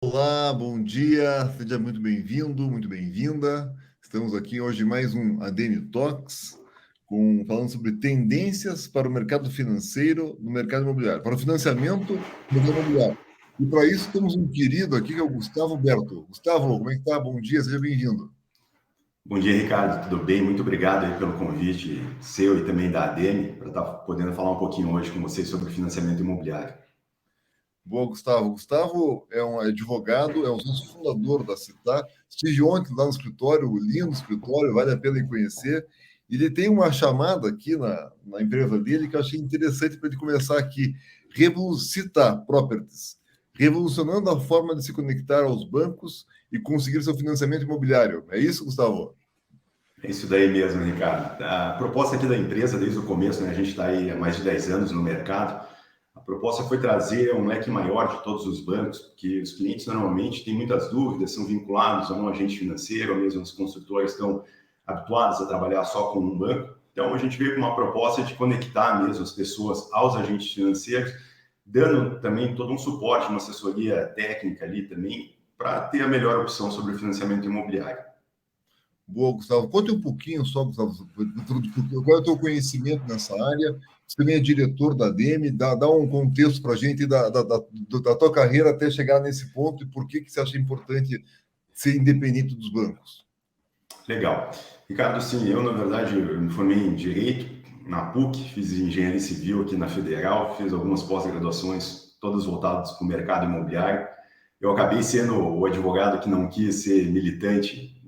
Olá, bom dia, seja muito bem-vindo, muito bem-vinda. Estamos aqui hoje mais um ADM Talks, falando sobre tendências para o mercado financeiro no mercado imobiliário, para o financiamento no mercado imobiliário. E para isso temos um querido aqui que é o Gustavo Berto. Gustavo, como é que tá? Bom dia, seja bem-vindo. Bom dia, Ricardo. Tudo bem? Muito obrigado aí pelo convite seu e também da ADM para estar podendo falar um pouquinho hoje com vocês sobre financiamento imobiliário. Boa, Gustavo. Gustavo é um advogado, é o sócio fundador da Citar. Estive ontem lá no escritório, o lindo escritório, vale a pena ir conhecer. Ele tem uma chamada aqui na empresa dele que eu achei interessante para ele começar aqui. Citar Properties, revolucionando a forma de se conectar aos bancos e conseguir seu financiamento imobiliário. É isso, Gustavo? É isso daí mesmo, Ricardo. A proposta aqui da empresa, desde o começo, né, a gente está aí há mais de 10 anos no mercado. A proposta foi trazer um leque maior de todos os bancos, porque os clientes normalmente têm muitas dúvidas, são vinculados a um agente financeiro, ou mesmo os construtores estão habituados a trabalhar só com um banco. Então, a gente veio com uma proposta de conectar mesmo as pessoas aos agentes financeiros, dando também todo um suporte, uma assessoria técnica ali também, para ter a melhor opção sobre o financiamento imobiliário. Boa, Gustavo. Conte um pouquinho só, Gustavo, qual é o teu conhecimento nessa área? Você também é diretor da DEME, dá um contexto para a gente da tua carreira até chegar nesse ponto e por que você acha importante ser independente dos bancos. Legal. Ricardo, sim, eu, na verdade, eu me formei em Direito na PUC, fiz Engenharia Civil aqui na Federal, fiz algumas pós-graduações, todas voltadas para o mercado imobiliário. Eu acabei sendo o advogado que não quis ser militante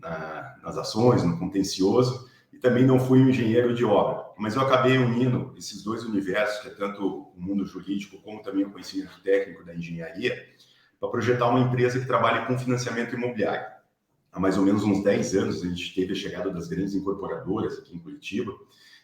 nas ações, no contencioso, e também não fui um engenheiro de obra. Mas eu acabei unindo esses dois universos, que é tanto o mundo jurídico como também o conhecimento técnico da engenharia, para projetar uma empresa que trabalhe com financiamento imobiliário. Há mais ou menos uns 10 anos, a gente teve a chegada das grandes incorporadoras aqui em Curitiba,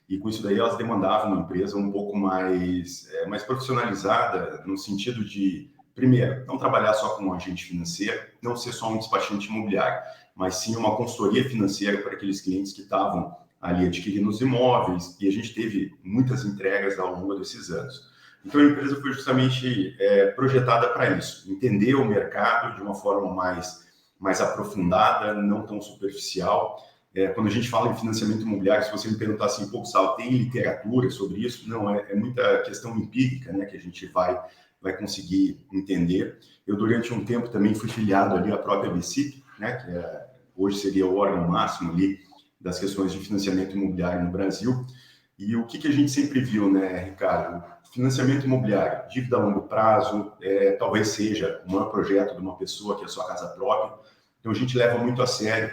e com isso daí elas demandavam uma empresa um pouco mais profissionalizada, no sentido de, primeiro, não trabalhar só como um agente financeiro, não ser só um despachante imobiliário, mas sim uma consultoria financeira para aqueles clientes que estavam ali adquirindo os imóveis, e a gente teve muitas entregas ao longo desses anos. Então a empresa foi justamente projetada para isso, entender o mercado de uma forma mais aprofundada, não tão superficial. Quando a gente fala em financiamento imobiliário, se você me perguntar assim, pô, Gustavo, tem literatura sobre isso? Não, é muita questão empírica, né, que a gente vai conseguir entender. Eu, durante um tempo, também fui filiado ali à própria BCIP, né, hoje seria o órgão máximo ali das questões de financiamento imobiliário no Brasil. E o que a gente sempre viu, né, Ricardo? Financiamento imobiliário, dívida a longo prazo, talvez seja o maior projeto de uma pessoa que é a sua casa própria. Então, a gente leva muito a sério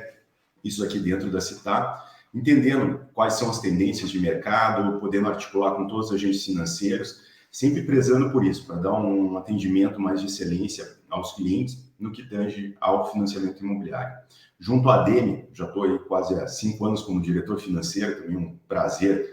isso aqui dentro da Citar, entendendo quais são as tendências de mercado, podendo articular com todos os agentes financeiros, sempre prezando por isso, para dar um atendimento mais de excelência aos clientes no que tange ao financiamento imobiliário. Junto à ADM, já estou aí quase há 5 anos como diretor financeiro, também um prazer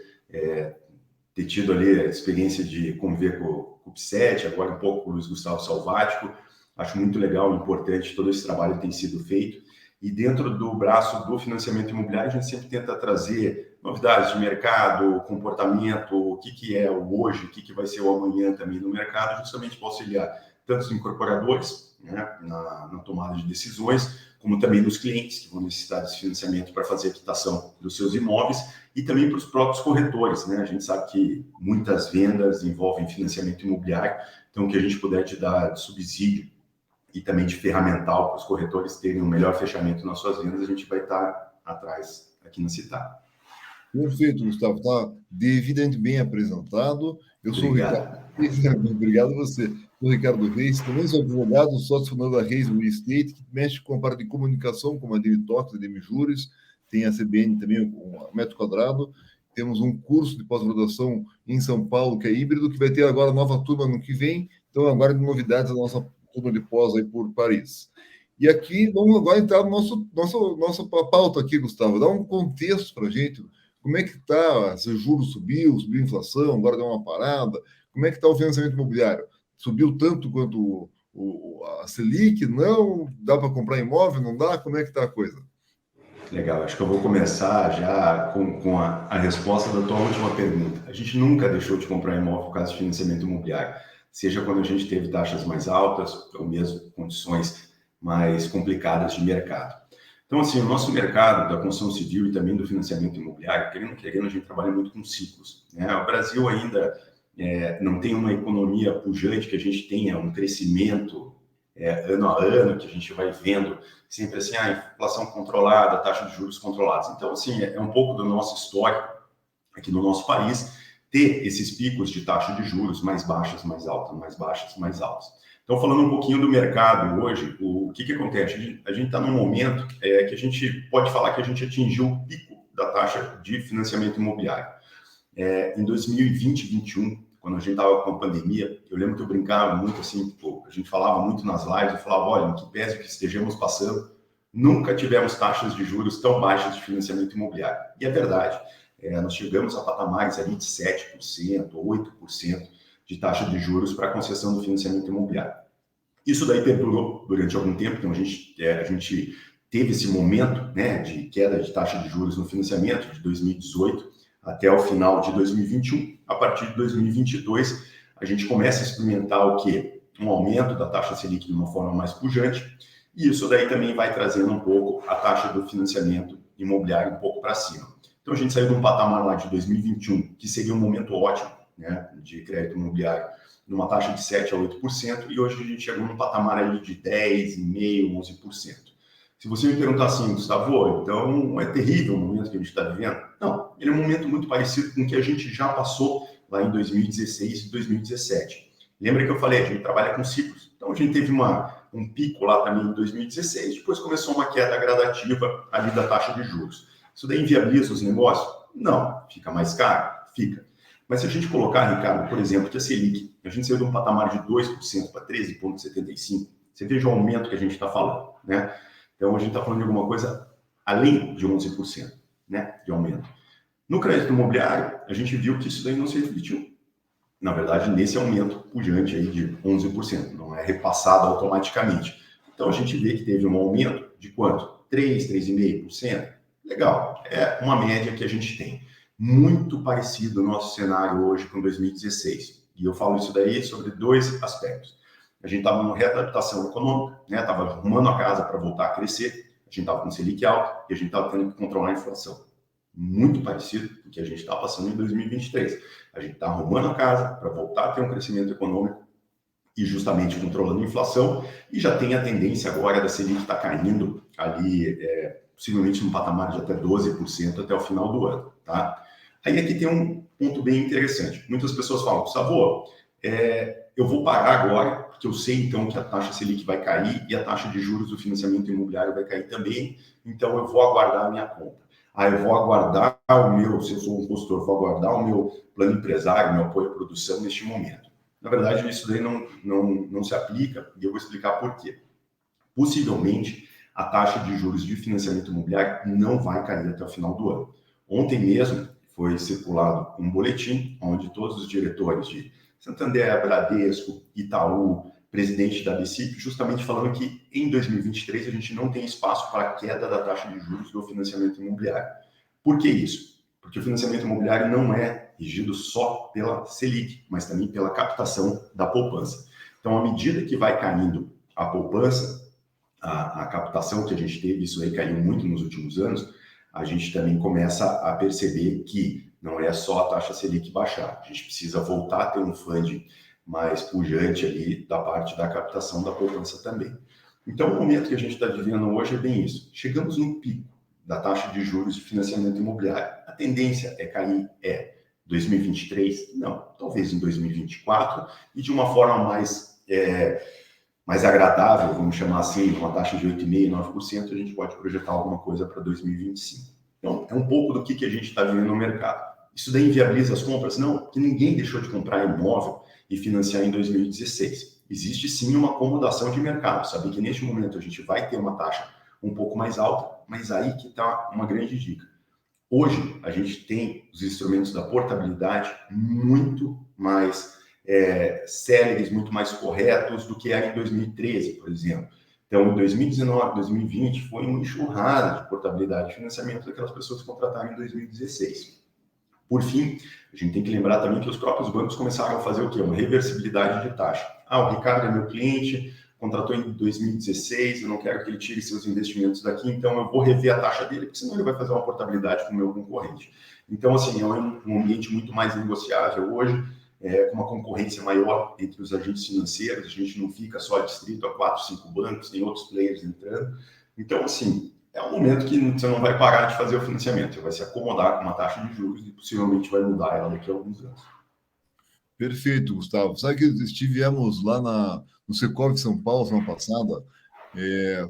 ter tido ali a experiência de conviver com o PSET, agora um pouco com o Luiz Gustavo Salvático. Acho muito legal e importante todo esse trabalho que tem sido feito. E dentro do braço do financiamento imobiliário, a gente sempre tenta trazer novidades de mercado, comportamento, o que é o hoje, o que vai ser o amanhã também no mercado, justamente para auxiliar tanto os incorporadores, né, na tomada de decisões, como também nos clientes que vão necessitar desse financiamento para fazer a quitação dos seus imóveis, e também para os próprios corretores, né? A gente sabe que muitas vendas envolvem financiamento imobiliário, então o que a gente puder te dar de subsídio e também de ferramental para os corretores terem um melhor fechamento nas suas vendas, a gente vai estar atrás aqui na Citar. Perfeito, Gustavo. Está devidamente bem apresentado. Eu sou o Ricardo Obrigado. Reis. Obrigado a você. Sou o Ricardo Reis, também sou advogado, sócio fundador da Reis Real Estate, que mexe com a parte de comunicação, como a Demi Talks, a Demi Juris, tem a CBN também, o Metro Quadrado. Temos um curso de pós-graduação em São Paulo, que é híbrido, que vai ter agora nova turma no que vem. Então, agora de novidades da nossa turma de pós aí por Paris. E aqui, vamos agora entrar no nossa pauta aqui, Gustavo. Dá um contexto para a gente. Como é que está? Se o juro subiu a inflação, agora deu uma parada. Como é que está o financiamento imobiliário? Subiu tanto quanto a Selic? Não? Dá para comprar imóvel? Não dá? Como é que está a coisa? Legal, acho que eu vou começar já com a resposta da tua última pergunta. A gente nunca deixou de comprar imóvel por causa de financiamento imobiliário, seja quando a gente teve taxas mais altas, ou mesmo condições mais complicadas de mercado. Então, assim, o nosso mercado da construção civil e também do financiamento imobiliário, querendo, a gente trabalha muito com ciclos, né? O Brasil ainda não tem uma economia pujante, que a gente tenha um crescimento ano a ano, que a gente vai vendo sempre assim, a inflação controlada, a taxa de juros controlados. Então, assim, é um pouco do nosso histórico aqui no nosso país, ter esses picos de taxa de juros mais baixas, mais altas, mais baixas, mais altas. Então, falando um pouquinho do mercado hoje, o que acontece? A gente está num momento que a gente pode falar que a gente atingiu o pico da taxa de financiamento imobiliário. Em 2020 e 2021, quando a gente estava com a pandemia, eu lembro que eu brincava muito assim, a gente falava muito nas lives, eu falava, olha, que pese que estejamos passando, nunca tivemos taxas de juros tão baixas de financiamento imobiliário. E é verdade, nós chegamos a patamares ali de 7%, 8% de taxa de juros para a concessão do financiamento imobiliário. Isso daí perdurou durante algum tempo, então a gente teve esse momento, né, de queda de taxa de juros no financiamento de 2018 até o final de 2021. A partir de 2022, a gente começa a experimentar o quê? Um aumento da taxa Selic de uma forma mais pujante, e isso daí também vai trazendo um pouco a taxa do financiamento imobiliário um pouco para cima. Então, a gente saiu de um patamar lá de 2021, que seria um momento ótimo, né, de crédito imobiliário, numa taxa de 7% a 8%, e hoje a gente chegou num patamar ali de 10,5%, 11%. Se você me perguntar assim, Gustavo, então é terrível o momento que a gente está vivendo? Não, ele é um momento muito parecido com o que a gente já passou lá em 2016 e 2017. Lembra que eu falei, a gente trabalha com ciclos. Então a gente teve um pico lá também em 2016, depois começou uma queda gradativa ali da taxa de juros. Isso daí inviabiliza os negócios? Não. Fica mais caro? Fica. Mas se a gente colocar, Ricardo, por exemplo, que a Selic, a gente saiu de um patamar de 2% para 13,75%, você veja o aumento que a gente está falando, né? Então, a gente está falando de alguma coisa além de 11%, né, de aumento. No crédito imobiliário, a gente viu que isso daí não se refletiu. Na verdade, nesse aumento pujante aí de 11%, não é repassado automaticamente. Então, a gente vê que teve um aumento de quanto? 3, 3,5%. Legal, é uma média que a gente tem. Muito parecido o nosso cenário hoje com 2016. E eu falo isso daí sobre dois aspectos. A gente estava numa readaptação econômica, né? Estava arrumando a casa para voltar a crescer, a gente estava com Selic alto e a gente estava tendo que controlar a inflação. Muito parecido com o que a gente está passando em 2023. A gente está arrumando a casa para voltar a ter um crescimento econômico e justamente controlando a inflação, e já tem a tendência agora da Selic estar caindo ali, possivelmente num patamar de até 12% até o final do ano, tá? Aí aqui tem um ponto bem interessante. Muitas pessoas falam, Gustavo, eu vou parar agora, porque eu sei então que a taxa Selic vai cair e a taxa de juros do financiamento imobiliário vai cair também, então eu vou aguardar a minha compra. Eu vou aguardar se eu sou um consultor, vou aguardar o meu plano empresário, meu apoio à produção neste momento. Na verdade, isso daí não se aplica, e eu vou explicar por quê. Possivelmente, a taxa de juros de financiamento imobiliário não vai cair até o final do ano. Ontem mesmo foi circulado um boletim onde todos os diretores de Santander, Bradesco, Itaú, presidente da BCIP, justamente falando que em 2023 a gente não tem espaço para a queda da taxa de juros do financiamento imobiliário. Por que isso? Porque o financiamento imobiliário não é regido só pela Selic, mas também pela captação da poupança. Então, à medida que vai caindo a poupança, a captação que a gente teve, isso aí caiu muito nos últimos anos, a gente também começa a perceber que não é só a taxa Selic baixar, a gente precisa voltar a ter um funding mais pujante ali da parte da captação da poupança também. Então, o momento que a gente está vivendo hoje é bem isso. Chegamos no pico da taxa de juros de financiamento imobiliário. A tendência é cair, 2023? Não, talvez em 2024, e de uma forma mais agradável, vamos chamar assim, uma taxa de 8,5%, 9%, a gente pode projetar alguma coisa para 2025. Então, é um pouco do que a gente está vivendo no mercado. Isso daí inviabiliza as compras? Não, porque ninguém deixou de comprar imóvel e financiar em 2016. Existe sim uma acomodação de mercado. Sabe que neste momento a gente vai ter uma taxa um pouco mais alta, mas aí que está uma grande dica. Hoje a gente tem os instrumentos da portabilidade muito mais céleres, muito mais corretos do que era em 2013, por exemplo. Então, em 2019, 2020, foi uma enxurrada de portabilidade de financiamento daquelas pessoas que contrataram em 2016. Por fim, a gente tem que lembrar também que os próprios bancos começaram a fazer o quê? Uma reversibilidade de taxa. O Ricardo é meu cliente, contratou em 2016, eu não quero que ele tire seus investimentos daqui, então eu vou rever a taxa dele, porque senão ele vai fazer uma portabilidade com o meu concorrente. Então, assim, é um ambiente muito mais negociável hoje, com uma concorrência maior entre os agentes financeiros, a gente não fica só distrito a 4, 5 bancos, tem outros players entrando. Então, assim, é um momento que você não vai parar de fazer o financiamento, você vai se acomodar com uma taxa de juros e possivelmente vai mudar ela daqui a alguns anos. Perfeito, Gustavo. Sabe que estivemos lá no Secov de São Paulo semana passada,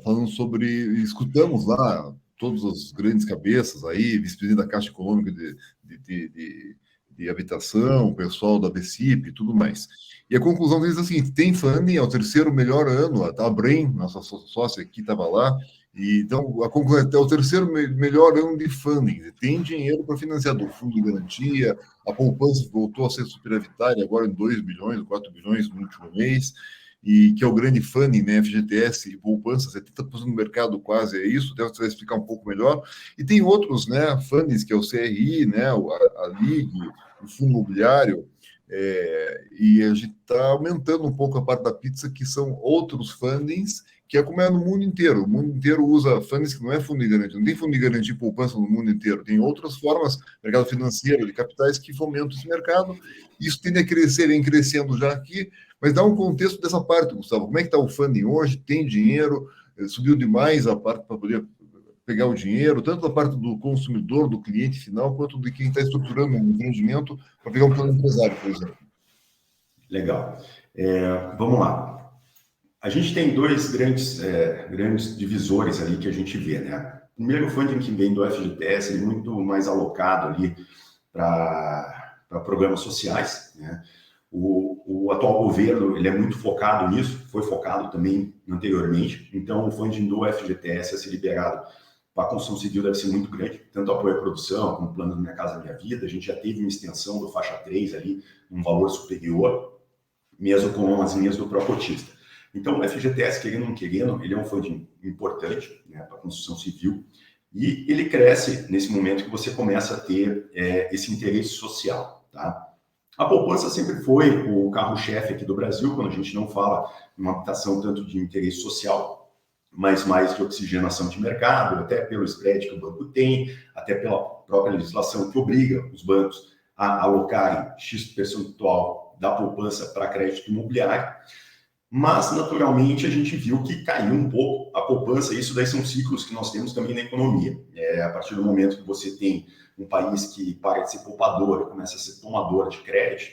falando sobre, escutamos lá todas as grandes cabeças aí, vice-presidente da Caixa Econômica de Habitação, o pessoal da BCIP e tudo mais. E a conclusão deles é a seguinte: tem funding, é o terceiro melhor ano, a Brem, nossa sócia aqui, estava lá, e então a conclusão é o terceiro melhor ano de funding, tem dinheiro para financiar do fundo de garantia, a poupança voltou a ser superavitária agora em 2 bilhões, 4 bilhões no último mês, e que é o grande funding, né, FGTS e poupança, 70% do mercado quase é isso, você vai explicar um pouco melhor. E tem outros, né, fundings, que é o CRI, né, a LIG, o fundo imobiliário, e a gente está aumentando um pouco a parte da pizza, que são outros fundings, que é como é no mundo inteiro. O mundo inteiro usa fundings que não é fundo de garantia, não tem fundo de garantia e poupança no mundo inteiro. Tem outras formas, mercado financeiro, de capitais, que fomentam esse mercado. Isso tende a crescer, vem crescendo já aqui, mas dá um contexto dessa parte, Gustavo. Como é que está o funding hoje? Tem dinheiro? Subiu demais a parte para poder pegar o dinheiro, tanto da parte do consumidor, do cliente final, quanto de quem está estruturando um empreendimento para pegar um plano empresário, por exemplo. Legal. Vamos lá. A gente tem dois grandes divisores ali que a gente vê, né? Primeiro, o funding que vem do FGTS é muito mais alocado ali para programas sociais, né? O atual governo ele é muito focado nisso, foi focado também anteriormente. Então, o funding do FGTS a ser liberado para a construção civil deve ser muito grande, tanto apoio à produção como plano Minha Casa Minha Vida. A gente já teve uma extensão do faixa 3 ali, um valor superior, mesmo com as linhas do próprio cotista. Então, o FGTS, querendo ou não querendo, ele é um funding importante, né, para a construção civil, e ele cresce nesse momento que você começa a ter esse interesse social, tá? A poupança sempre foi o carro-chefe aqui do Brasil, quando a gente não fala em uma habitação tanto de interesse social, mas mais de oxigenação de mercado, até pelo spread que o banco tem, até pela própria legislação que obriga os bancos a alocarem X percentual da poupança para crédito imobiliário. Mas, naturalmente, a gente viu que caiu um pouco a poupança, e isso daí são ciclos que nós temos também na economia. A partir do momento que você tem um país que para de ser poupador e começa a ser tomador de crédito,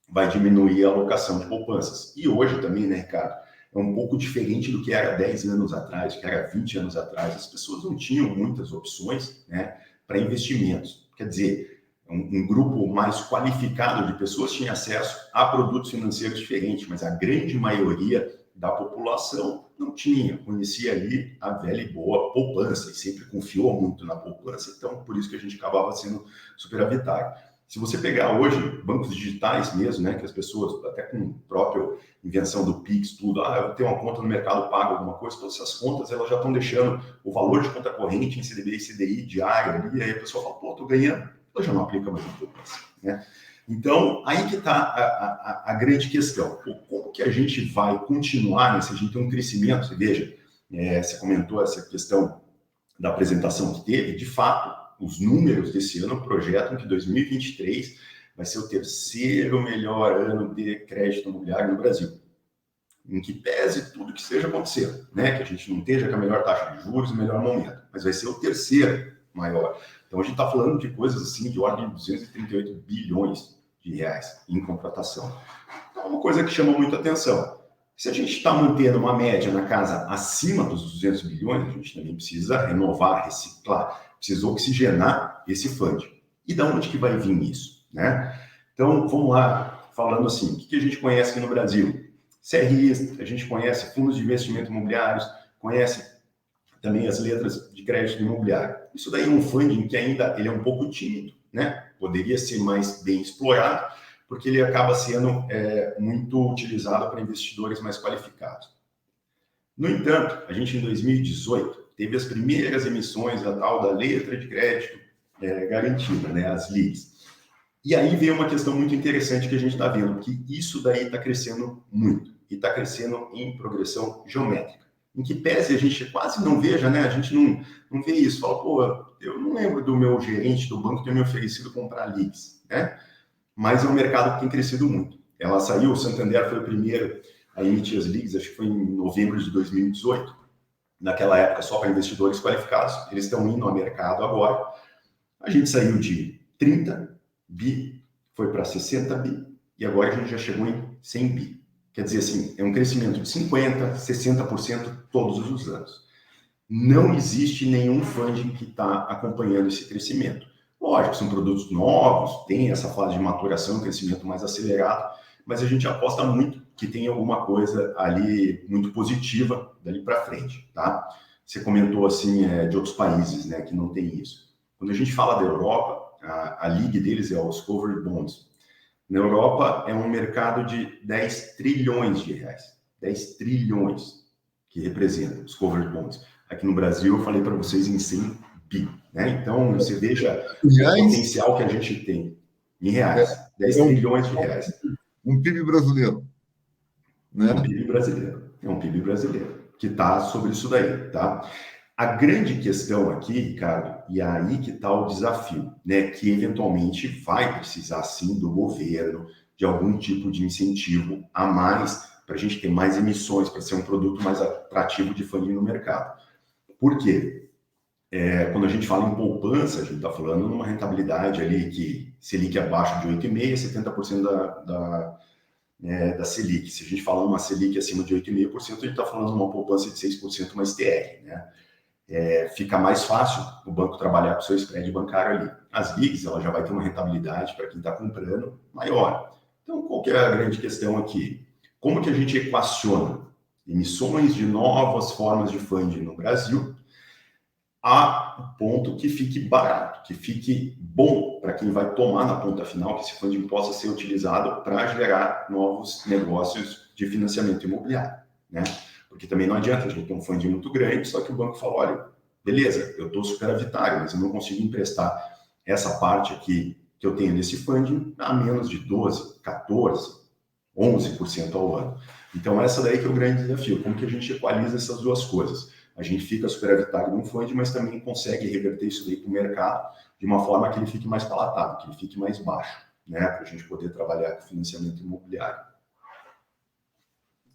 vai diminuir a alocação de poupanças. E hoje também, né, Ricardo, é um pouco diferente do que era 10 anos atrás, que era 20 anos atrás. As pessoas não tinham muitas opções, né, para investimentos. Quer dizer, um grupo mais qualificado de pessoas tinha acesso a produtos financeiros diferentes, mas a grande maioria da população não tinha, conhecia ali a velha e boa poupança e sempre confiou muito na poupança, então por isso que a gente acabava sendo superavitário. Se você pegar hoje bancos digitais mesmo, né, que as pessoas, até com a própria invenção do Pix, tudo, eu tenho uma conta no Mercado Pago, alguma coisa, todas essas contas elas já estão deixando o valor de conta corrente em CDB e CDI diário ali, e aí a pessoa fala, tô ganhando, ela já não aplica mais na poupança, né? Então, aí que está a grande questão. Como que a gente vai continuar, né, se a gente tem um crescimento? Você veja, você comentou essa questão da apresentação que teve, de fato, os números desse ano projetam que 2023 vai ser o terceiro melhor ano de crédito imobiliário no Brasil. Em que pese tudo que esteja acontecendo, né? Que a gente não esteja com a melhor taxa de juros, o melhor momento, mas vai ser o terceiro maior. Então, a gente está falando de coisas assim de ordem de 238 bilhões de reais em contratação. Então, é uma coisa que chama muita atenção. Se a gente está mantendo uma média na casa acima dos 200 bilhões, a gente também precisa renovar, reciclar, precisa oxigenar esse fundo. E de onde que vai vir isso, né? Então, vamos lá, falando assim, o que a gente conhece aqui no Brasil? CRIs, a gente conhece fundos de investimento imobiliários, conhece também as letras de crédito imobiliário. Isso daí é um funding que ainda ele é um pouco tímido, né? Poderia ser mais bem explorado, porque ele acaba sendo muito utilizado para investidores mais qualificados. No entanto, a gente em 2018 teve as primeiras emissões da tal da letra de crédito garantida, né? As LIGs. E aí veio uma questão muito interessante que a gente está vendo, que isso daí está crescendo muito. e está crescendo em progressão geométrica. Em que pese a gente quase não veja, né? A gente não vê isso. Fala, pô, eu não lembro do meu gerente do banco ter me oferecido comprar Ligs, né? Mas é um mercado que tem crescido muito. Ela saiu, o Santander foi o primeiro a emitir as Ligs, acho que foi em novembro de 2018. Naquela época, só para investidores qualificados. Eles estão indo ao mercado agora. A gente saiu de 30 bi, foi para 60 bi, e agora a gente já chegou em 100 bi. Quer dizer assim, é um crescimento de 50%, 60% todos os anos. Não existe nenhum funding que está acompanhando esse crescimento. Lógico, são produtos novos, tem essa fase de maturação, crescimento mais acelerado, mas a gente aposta muito que tem alguma coisa ali muito positiva dali para frente, tá? Você comentou assim de outros países, né, que não tem isso. Quando a gente fala da Europa, a liga deles é os covered bonds. Na Europa é um mercado de 10 trilhões de reais. 10 trilhões que representa os covered bonds. Aqui no Brasil, eu falei para vocês em 100 bi. Né? Então, você veja o potencial que a gente tem em reais. 10 trilhões de reais. Um PIB brasileiro. Né? É um PIB brasileiro. É um PIB brasileiro que está sobre isso daí. Tá? A grande questão aqui, Ricardo, e aí que está o desafio, né, que eventualmente vai precisar, sim, do governo, de algum tipo de incentivo a mais, para a gente ter mais emissões, para ser um produto mais atrativo de funding no mercado. Por quê? Quando a gente fala em poupança, a gente está falando numa rentabilidade ali que Selic abaixo de 8,5%, 70% da Selic. Se a gente fala numa Selic acima de 8,5%, a gente está falando de uma poupança de 6% mais TR, né? Fica mais fácil o banco trabalhar com o seu spread bancário ali. As Ligs, ela já vai ter uma rentabilidade para quem está comprando maior. Então, qual que é a grande questão aqui? Como que a gente equaciona emissões de novas formas de funding no Brasil a um ponto que fique barato, que fique bom para quem vai tomar na ponta final, que esse funding possa ser utilizado para gerar novos negócios de financiamento imobiliário, né? Porque também não adianta a gente ter um funding muito grande, só que o banco fala, olha, beleza, eu estou superavitário, mas eu não consigo emprestar essa parte aqui que eu tenho nesse funding a menos de 12, 14, 11% ao ano. Então, essa daí que é o grande desafio, como que a gente equaliza essas duas coisas? A gente fica superavitário no funding, mas também consegue reverter isso daí para o mercado de uma forma que ele fique mais palatável, que ele fique mais baixo, né? Para a gente poder trabalhar com financiamento imobiliário.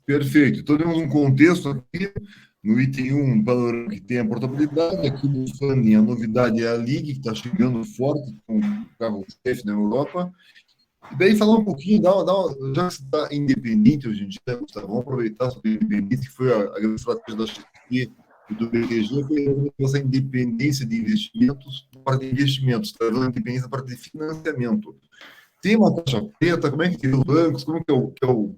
Perfeito. Então, temos um contexto aqui, no item 1, um panorama que tem a portabilidade, aqui no funding a novidade é a Ligue, que está chegando forte com o carro-chefe na Europa. E daí falar um pouquinho, já que você está independente hoje em dia, Gustavo, vamos aproveitar sobre a independência, que foi a grande estratégia da XP e do BTG, foi essa independência de investimentos, parte de investimentos, trazendo a independência da parte de financiamento. Tem uma taxa preta, como é que tem os bancos, como que é o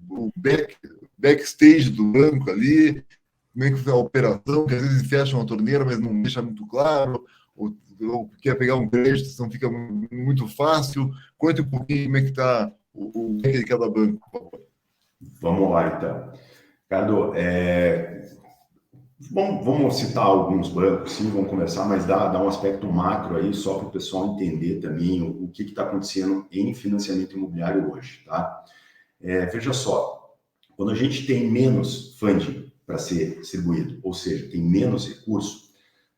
backstage do banco ali, como é que é a operação, que às vezes fecham a torneira, mas não deixa muito claro, ou quer pegar um crédito, não fica muito fácil. Conte um pouquinho como é que está o de cada banco, por favor. Vamos lá, então. Ricardo, vamos citar alguns bancos, sim, vamos começar, mas dá um aspecto macro aí, só para o pessoal entender também o que está acontecendo em financiamento imobiliário hoje, tá? Veja só, quando a gente tem menos funding para ser distribuído, ou seja, tem menos recurso,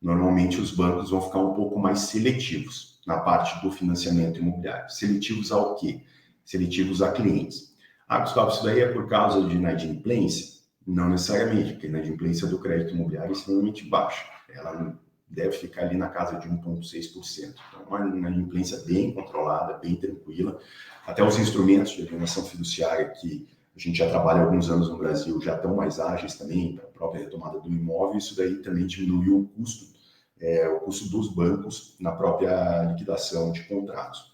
normalmente os bancos vão ficar um pouco mais seletivos na parte do financiamento imobiliário. Seletivos ao quê? Seletivos a clientes. Gustavo, isso daí é por causa de inadimplência? Não necessariamente, porque a inadimplência do crédito imobiliário é extremamente baixa. Ela deve ficar ali na casa de 1,6%. Então, uma inadimplência bem controlada, bem tranquila. Até os instrumentos de alienação fiduciária que a gente já trabalha há alguns anos no Brasil já estão mais ágeis também para a própria retomada do imóvel. Isso daí também diminuiu o custo dos bancos na própria liquidação de contratos.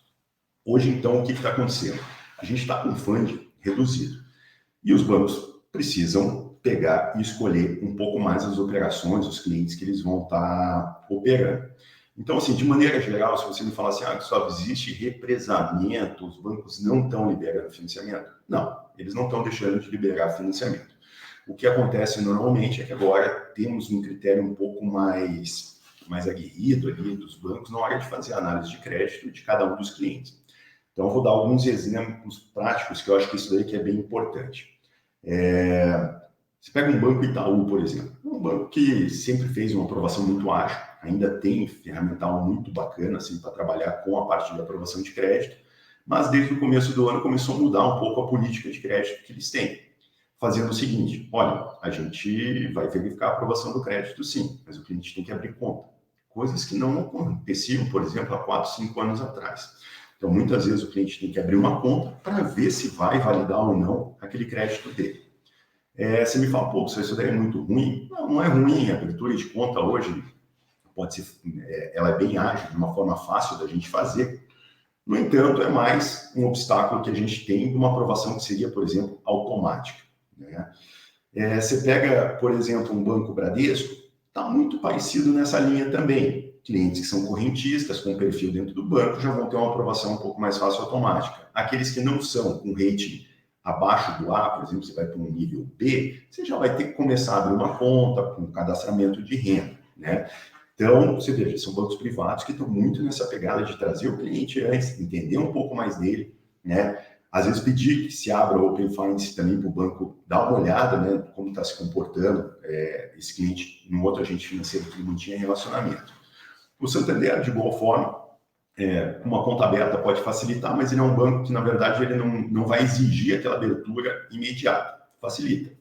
Hoje, então, o que está acontecendo? A gente está com funding reduzido e os bancos precisam pegar e escolher um pouco mais as operações, os clientes que eles vão estar operando. Então, assim, de maneira geral, se você me falar assim, só existe represamento, os bancos não estão liberando financiamento? Não, eles não estão deixando de liberar financiamento. O que acontece normalmente é que agora temos um critério um pouco mais aguerrido ali dos bancos na hora de fazer a análise de crédito de cada um dos clientes. Então, eu vou dar alguns exemplos práticos que eu acho que isso daí que é bem importante. Você pega um banco Itaú, por exemplo, um banco que sempre fez uma aprovação muito ágil, ainda tem ferramental muito bacana assim, para trabalhar com a parte de aprovação de crédito, mas desde o começo do ano começou a mudar um pouco a política de crédito que eles têm, fazendo o seguinte: olha, a gente vai verificar a aprovação do crédito sim, mas o cliente tem que abrir conta. Coisas que não aconteciam, por exemplo, há 4, 5 anos atrás. Então, muitas vezes o cliente tem que abrir uma conta para ver se vai validar ou não aquele crédito dele. Você me fala, pô, isso daí é muito ruim. Não, não é ruim. A abertura de conta hoje pode ser, ela é bem ágil, de uma forma fácil da gente fazer. No entanto, é mais um obstáculo que a gente tem de uma aprovação que seria, por exemplo, automática, né? Você pega, por exemplo, um Banco Bradesco, está muito parecido nessa linha também. Clientes que são correntistas, com perfil dentro do banco, já vão ter uma aprovação um pouco mais fácil automática. Aqueles que não são com rating abaixo do A, por exemplo, você vai para um nível B, você já vai ter que começar a abrir uma conta com cadastramento de renda, né? Então, você veja, são bancos privados que estão muito nessa pegada de trazer o cliente antes, entender um pouco mais dele, né? Às vezes pedir que se abra o Open Finance também para o banco dar uma olhada, né, como está se comportando esse cliente num outro agente financeiro que não tinha relacionamento. O Santander, de igual forma, uma conta aberta pode facilitar, mas ele é um banco que, na verdade, ele não vai exigir aquela abertura imediata. Facilita.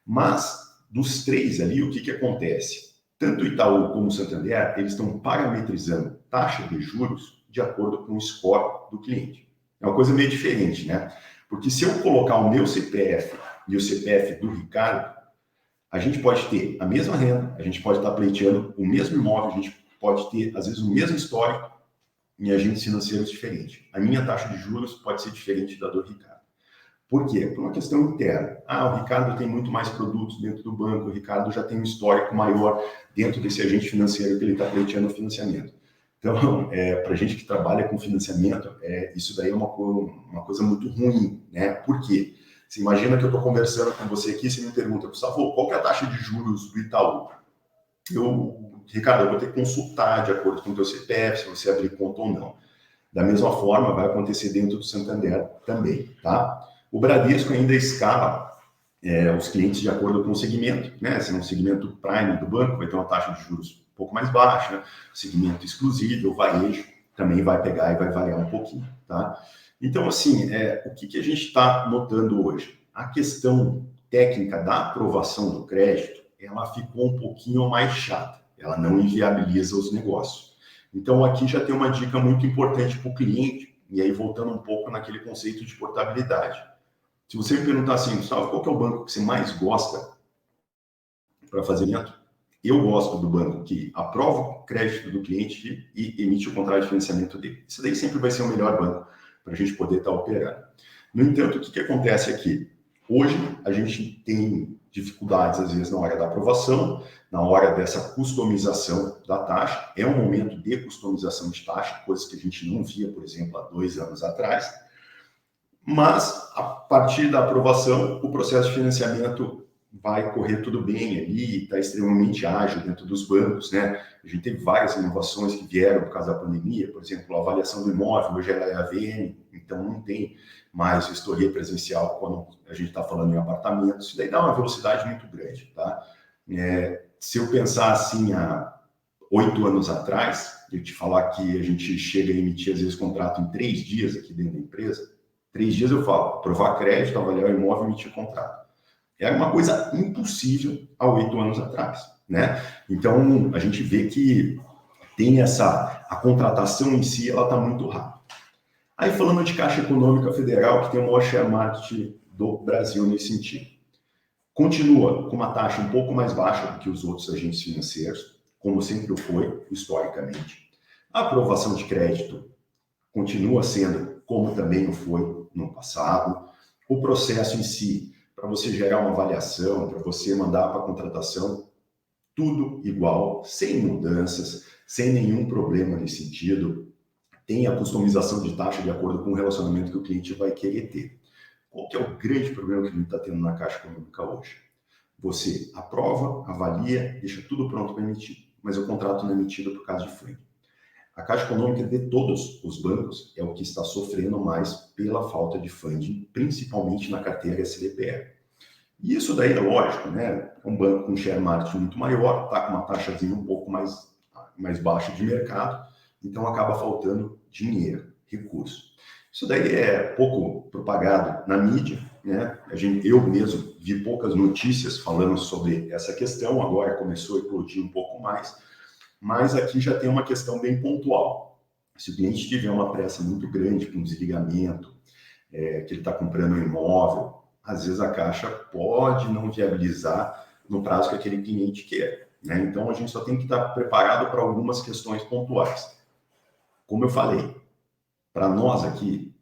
Mas, dos três ali, o que acontece? Tanto o Itaú como o Santander, eles estão parametrizando taxa de juros de acordo com o score do cliente. É uma coisa meio diferente, né? Porque se eu colocar o meu CPF e o CPF do Ricardo, a gente pode ter a mesma renda, a gente pode estar pleiteando o mesmo imóvel, a gente pode ter, às vezes, o mesmo histórico em agentes financeiros diferentes. A minha taxa de juros pode ser diferente da do Ricardo. Por quê? Por uma questão interna. O Ricardo tem muito mais produtos dentro do banco, o Ricardo já tem um histórico maior dentro desse agente financeiro que ele está pleiteando o financiamento. Então, para a gente que trabalha com financiamento, isso daí é uma coisa muito ruim, né? Por quê? Você imagina que eu estou conversando com você aqui e você me pergunta, Gustavo, qual que é a taxa de juros do Itaú? Ricardo, eu vou ter que consultar de acordo com o teu CPF, se você abrir conta ou não. Da mesma forma, vai acontecer dentro do Santander também, tá? O Bradesco ainda escala os clientes de acordo com o segmento, né? Se é um segmento prime do banco, vai ter uma taxa de juros um pouco mais baixa, né? Segmento exclusivo, o varejo, também vai pegar e vai variar um pouquinho, tá? Então, assim, o que a gente está notando hoje? A questão técnica da aprovação do crédito, ela ficou um pouquinho mais chata, ela não inviabiliza os negócios. Então, aqui já tem uma dica muito importante para o cliente, e aí voltando um pouco naquele conceito de portabilidade. Se você me perguntar assim, Gustavo, qual que é o banco que você mais gosta para fazer financiamento? Eu gosto do banco que aprova o crédito do cliente e emite o contrato de financiamento dele. Isso daí sempre vai ser o melhor banco para a gente poder estar operando. No entanto, o que acontece aqui? Hoje, a gente tem dificuldades, às vezes, na hora da aprovação, na hora dessa customização da taxa. É um momento de customização de taxa, coisas que a gente não via, por exemplo, há 2 anos atrás. Mas, a partir da aprovação, o processo de financiamento vai correr tudo bem ali, está extremamente ágil dentro dos bancos, né? A gente teve várias inovações que vieram por causa da pandemia, por exemplo, a avaliação do imóvel, hoje ela é AVM, então não tem mais vistoria presencial quando a gente está falando em apartamentos, isso daí dá uma velocidade muito grande, tá? Se eu pensar assim, há 8 anos atrás, eu te falar que a gente chega a emitir, às vezes, contrato em 3 dias aqui dentro da empresa, 3 dias eu falo, aprovar crédito, avaliar o imóvel e emitir contrato. É uma coisa impossível há 8 anos atrás, né? Então, a gente vê que tem a contratação em si, ela está muito rápida. Aí, falando de Caixa Econômica Federal, que tem o maior share market do Brasil nesse sentido. Continua com uma taxa um pouco mais baixa do que os outros agentes financeiros, como sempre foi, historicamente. A aprovação de crédito continua sendo como também o foi no passado. O processo em si, para você gerar uma avaliação, para você mandar para a contratação, tudo igual, sem mudanças, sem nenhum problema nesse sentido. Tem a customização de taxa de acordo com o relacionamento que o cliente vai querer ter. Qual que é o grande problema que a gente está tendo na Caixa Econômica hoje? Você aprova, avalia, deixa tudo pronto para emitir, mas o contrato não é emitido por causa de funding. A Caixa Econômica de todos os bancos é o que está sofrendo mais pela falta de funding, principalmente na carteira SDPR. E isso daí é lógico, né? Um banco com share market muito maior, está com uma taxazinha um pouco mais baixa de mercado, então acaba faltando dinheiro, recurso. Isso daí é pouco propagado na mídia, né? Eu mesmo vi poucas notícias falando sobre essa questão, agora começou a eclodir um pouco mais, mas aqui já tem uma questão bem pontual. Se o cliente tiver uma pressa muito grande para um desligamento, que ele está comprando um imóvel, às vezes a Caixa pode não viabilizar no prazo que aquele cliente quer, né? Então a gente só tem que estar preparado para algumas questões pontuais. Como eu falei, para nós aqui,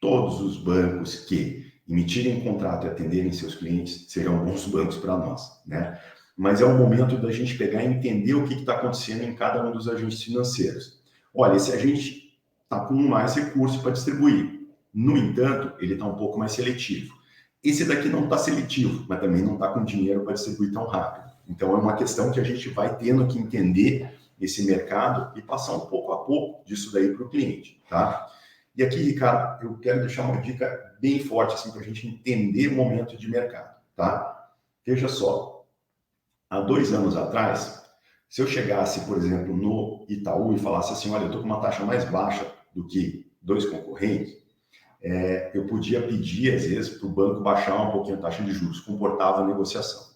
todos os bancos que emitirem contrato e atenderem seus clientes serão bons bancos para nós, né? Mas é o momento da gente pegar e entender o que está acontecendo em cada um dos agentes financeiros. Olha, esse agente está com mais recurso para distribuir. No entanto, ele está um pouco mais seletivo. Esse daqui não está seletivo, mas também não está com dinheiro para distribuir tão rápido. Então, é uma questão que a gente vai tendo que entender esse mercado e passar um pouco a pouco disso daí para o cliente, tá? E aqui, Ricardo, eu quero deixar uma dica bem forte assim, para a gente entender o momento de mercado, tá? Veja só, há 2 anos atrás, se eu chegasse, por exemplo, no Itaú e falasse assim, olha, eu estou com uma taxa mais baixa do que 2 concorrentes, eu podia pedir, às vezes, para o banco baixar um pouquinho a taxa de juros, comportava a negociação.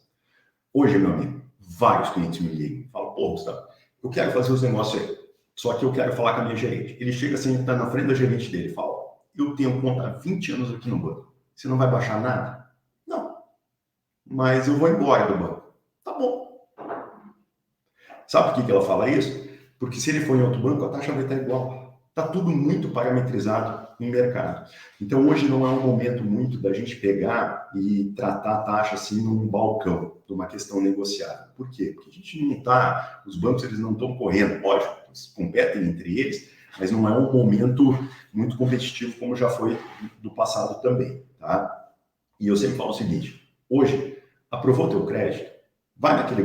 Hoje, meu amigo, vários clientes me ligam e falam, pô, Gustavo, eu quero fazer os negócios aí, só que eu quero falar com a minha gerente. Ele chega assim, está na frente da gerente dele e fala, eu tenho conta há 20 anos aqui no banco, você não vai baixar nada? Não, mas eu vou embora do banco. Tá bom. Sabe por que ela fala isso? Porque se ele for em outro banco, a taxa vai estar igual. Está tudo muito parametrizado no mercado. Então, hoje não é um momento muito da gente pegar e tratar a taxa assim num balcão, de uma questão negociada. Por quê? Porque a gente não está, os bancos eles não estão correndo, lógico, eles competem entre eles, mas não é um momento muito competitivo como já foi do passado também, tá? E eu sempre falo o seguinte, hoje, aprovou o teu crédito, vai naquele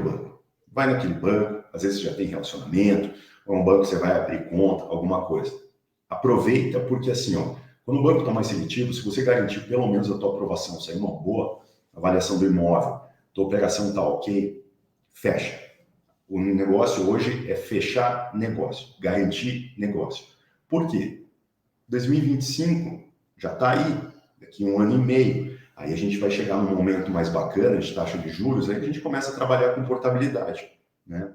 banco, às vezes você já tem relacionamento, ou é um banco que você vai abrir conta, alguma coisa. Aproveita, porque assim, ó, quando o banco está mais seletivo, se você garantir pelo menos a tua aprovação, sair uma boa avaliação do imóvel, tua operação está ok, fecha. O negócio hoje é fechar negócio, garantir negócio. Por quê? 2025 já está aí, daqui 1 ano e meio. Aí a gente vai chegar num momento mais bacana de taxa de juros, aí a gente começa a trabalhar com portabilidade, né?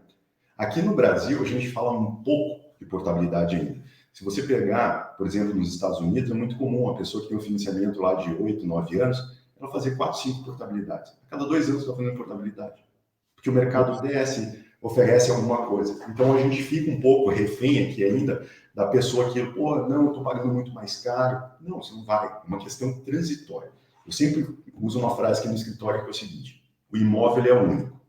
Aqui no Brasil, a gente fala um pouco de portabilidade ainda. Se você pegar, por exemplo, nos Estados Unidos, é muito comum a pessoa que tem um financiamento lá de 8, 9 anos, ela fazer 4, 5 portabilidades. A cada 2 anos está fazendo portabilidade. Porque o mercado desce, oferece alguma coisa. Então, a gente fica um pouco refém aqui ainda da pessoa que, pô, não, estou pagando muito mais caro. Não, você não vai. É uma questão transitória. Eu sempre uso uma frase aqui no escritório que é o seguinte, o imóvel é único.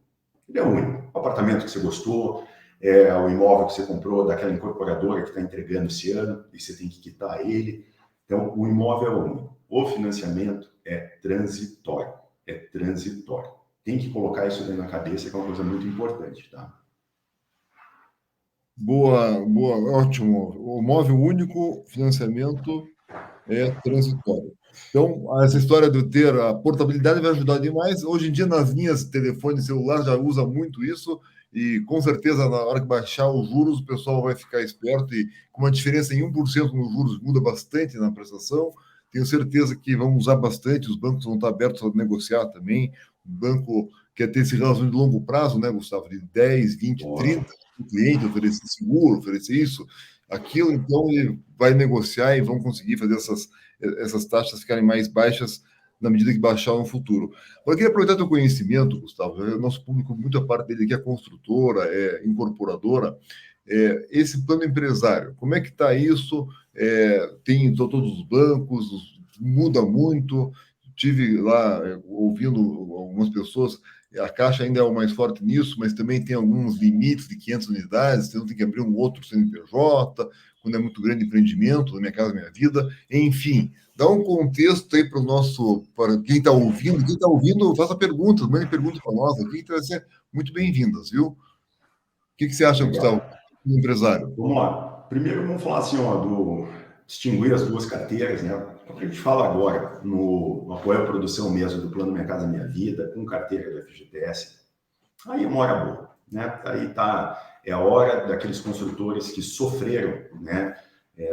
Ele é único. O apartamento que você gostou, o imóvel que você comprou daquela incorporadora que está entregando esse ano e você tem que quitar ele. Então, o imóvel é único. O financiamento é transitório. É transitório. Tem que colocar isso daí na cabeça, que é uma coisa muito importante, tá? Boa, boa, ótimo. O móvel único, financiamento é transitório. Então, essa história de ter a portabilidade vai ajudar demais. Hoje em dia, nas linhas de telefone celular, já usa muito isso, e com certeza, na hora que baixar os juros, o pessoal vai ficar esperto, e com uma diferença em 1% nos juros, muda bastante na prestação. Tenho certeza que vão usar bastante, os bancos vão estar abertos a negociar também. O banco quer ter esse relacionamento de longo prazo, né, Gustavo? De 10, 20, 30, o cliente oferecer seguro, oferecer isso, aquilo, então ele vai negociar e vão conseguir fazer essas taxas ficarem mais baixas na medida que baixar no futuro. Eu queria aproveitar teu conhecimento, Gustavo, nosso público, muita parte dele aqui é construtora, é incorporadora, esse plano empresário, como é que está isso? Tem em todos os bancos, muda muito, tive lá ouvindo algumas pessoas, a Caixa ainda é o mais forte nisso, mas também tem alguns limites de 500 unidades, você não tem que abrir um outro CNPJ, quando é muito grande empreendimento, na Minha Casa Minha Vida, enfim. Dá um contexto aí para quem está ouvindo, faça perguntas, mande perguntas para nós aqui, que vai ser muito bem-vindas, viu? O que você acha, Gustavo, Legal. do empresário? Vamos lá. Primeiro, vamos falar assim, ó, distinguir as duas carteiras, né? Como a gente fala agora, no apoio à produção mesmo do Plano Minha Casa Minha Vida, com carteira do FGTS, aí é uma hora boa, né? Aí é a hora daqueles construtores que sofreram, né,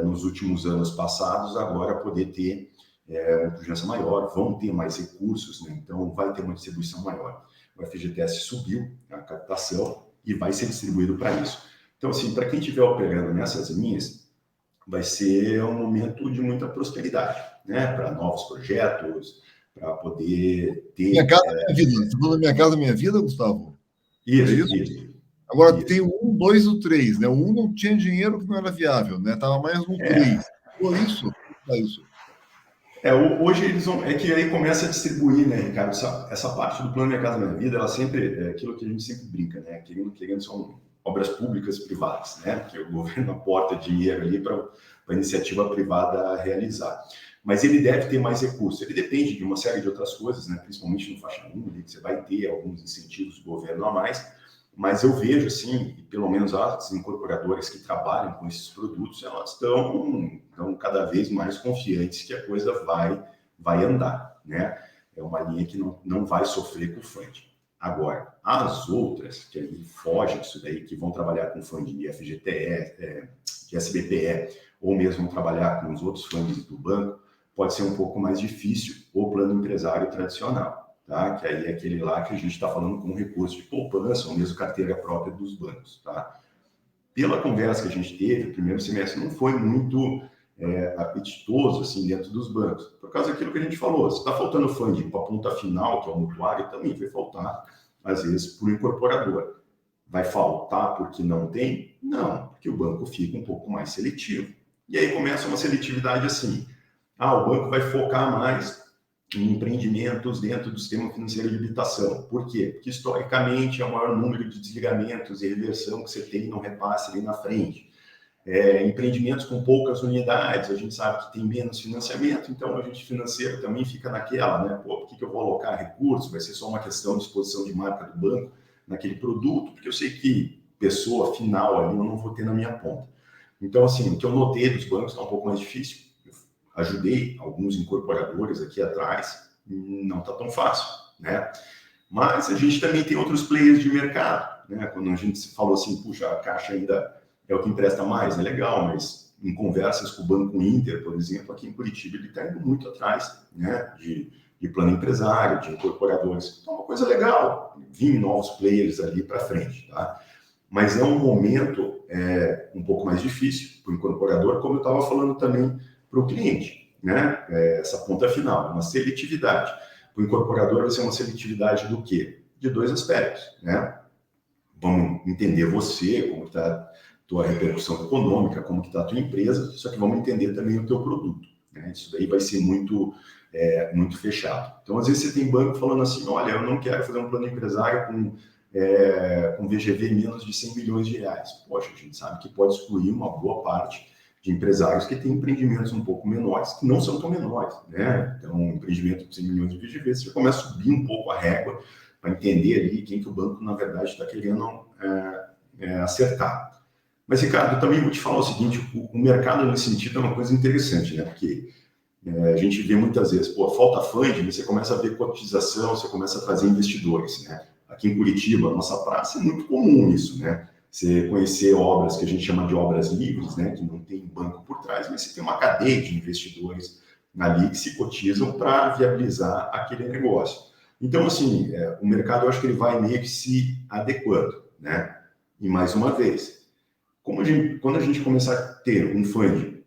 nos últimos anos passados, agora poder ter uma pujança maior, vão ter mais recursos, né? Então vai ter uma distribuição maior. O FGTS subiu a captação e vai ser distribuído para isso. Então, assim, para quem estiver operando nessas linhas, vai ser um momento de muita prosperidade, né? Para novos projetos, para poder ter... Minha Casa Minha Vida. Você falou Minha Casa Minha Vida, Gustavo? Isso. Agora isso. tem o 1, 2 e o 3, né? O 1 não tinha dinheiro que não era viável, né? Estava mais no 3. Por isso, hoje eles vão... É que aí começa a distribuir, né, Ricardo? Essa parte do Plano Minha Casa Minha Vida, ela sempre... É aquilo que a gente sempre brinca, né? Querendo são obras públicas privadas, né? Que o governo aporta dinheiro ali para a iniciativa privada realizar. Mas ele deve ter mais recursos. Ele depende de uma série de outras coisas, né? Principalmente no faixa 1, ali, que você vai ter alguns incentivos do governo a mais. Mas eu vejo, assim, pelo menos as incorporadoras que trabalham com esses produtos, elas estão cada vez mais confiantes que a coisa vai andar, né? É uma linha que não vai sofrer com o funding. Agora, as outras, que aí fogem disso daí, que vão trabalhar com funding de FGTE, de SBPE, ou mesmo trabalhar com os outros fundings do banco, pode ser um pouco mais difícil o plano empresário tradicional, tá? Que aí é aquele lá que a gente está falando com recurso de poupança, ou mesmo carteira própria dos bancos, tá? Pela conversa que a gente teve, o primeiro semestre não foi muito apetitoso assim, dentro dos bancos, por causa daquilo que a gente falou. Se está faltando funding para a ponta final, que é o mutuário, também vai faltar, às vezes, para o incorporador. Vai faltar porque não tem? Não, porque o banco fica um pouco mais seletivo. E aí começa uma seletividade assim. O banco vai focar mais em empreendimentos dentro do sistema financeiro de habitação. Por quê? Porque, historicamente, é o maior número de desligamentos e reversão que você tem no repasse ali na frente. Empreendimentos com poucas unidades, a gente sabe que tem menos financiamento, então a gente financeiro também fica naquela, né? Por que eu vou alocar recursos? Vai ser só uma questão de exposição de marca do banco naquele produto, porque eu sei que pessoa final ali eu não vou ter na minha ponta. Então, assim, o que eu notei dos bancos está um pouco mais difícil. Eu ajudei alguns incorporadores aqui atrás, não está tão fácil, né? Mas a gente também tem outros players de mercado, né? Quando a gente falou assim, puxa, a Caixa ainda é o que empresta mais, é legal, mas em conversas com o Banco Inter, por exemplo, aqui em Curitiba, ele está indo muito atrás, né, de plano empresário, de incorporadores. Então, é uma coisa legal, vir novos players ali para frente, tá? Mas é um momento um pouco mais difícil para o incorporador, como eu estava falando também para o cliente, né? Essa ponta final, uma seletividade. Para o incorporador vai ser uma seletividade do quê? De dois aspectos, né? Vamos entender você, como está tua repercussão econômica, como que está a tua empresa, só que vamos entender também o teu produto, né? Isso daí vai ser muito fechado. Então, às vezes você tem banco falando assim, olha, eu não quero fazer um plano empresário com VGV menos de 100 milhões de reais. Poxa, a gente sabe que pode excluir uma boa parte de empresários que têm empreendimentos um pouco menores, que não são tão menores, né? Então, um empreendimento de 100 milhões de VGV, você já começa a subir um pouco a régua para entender ali quem que o banco, na verdade, está querendo acertar. Mas, Ricardo, eu também vou te falar o seguinte, o mercado nesse sentido é uma coisa interessante, né? Porque a gente vê muitas vezes, falta funding, você começa a ver cotização, você começa a trazer investidores, né? Aqui em Curitiba, a nossa praça, é muito comum isso, né? Você conhecer obras que a gente chama de obras livres, né? Que não tem banco por trás, mas você tem uma cadeia de investidores ali que se cotizam para viabilizar aquele negócio. Então, assim, o mercado, eu acho que ele vai meio que se adequando, né? E mais uma vez, quando a gente começar a ter um funding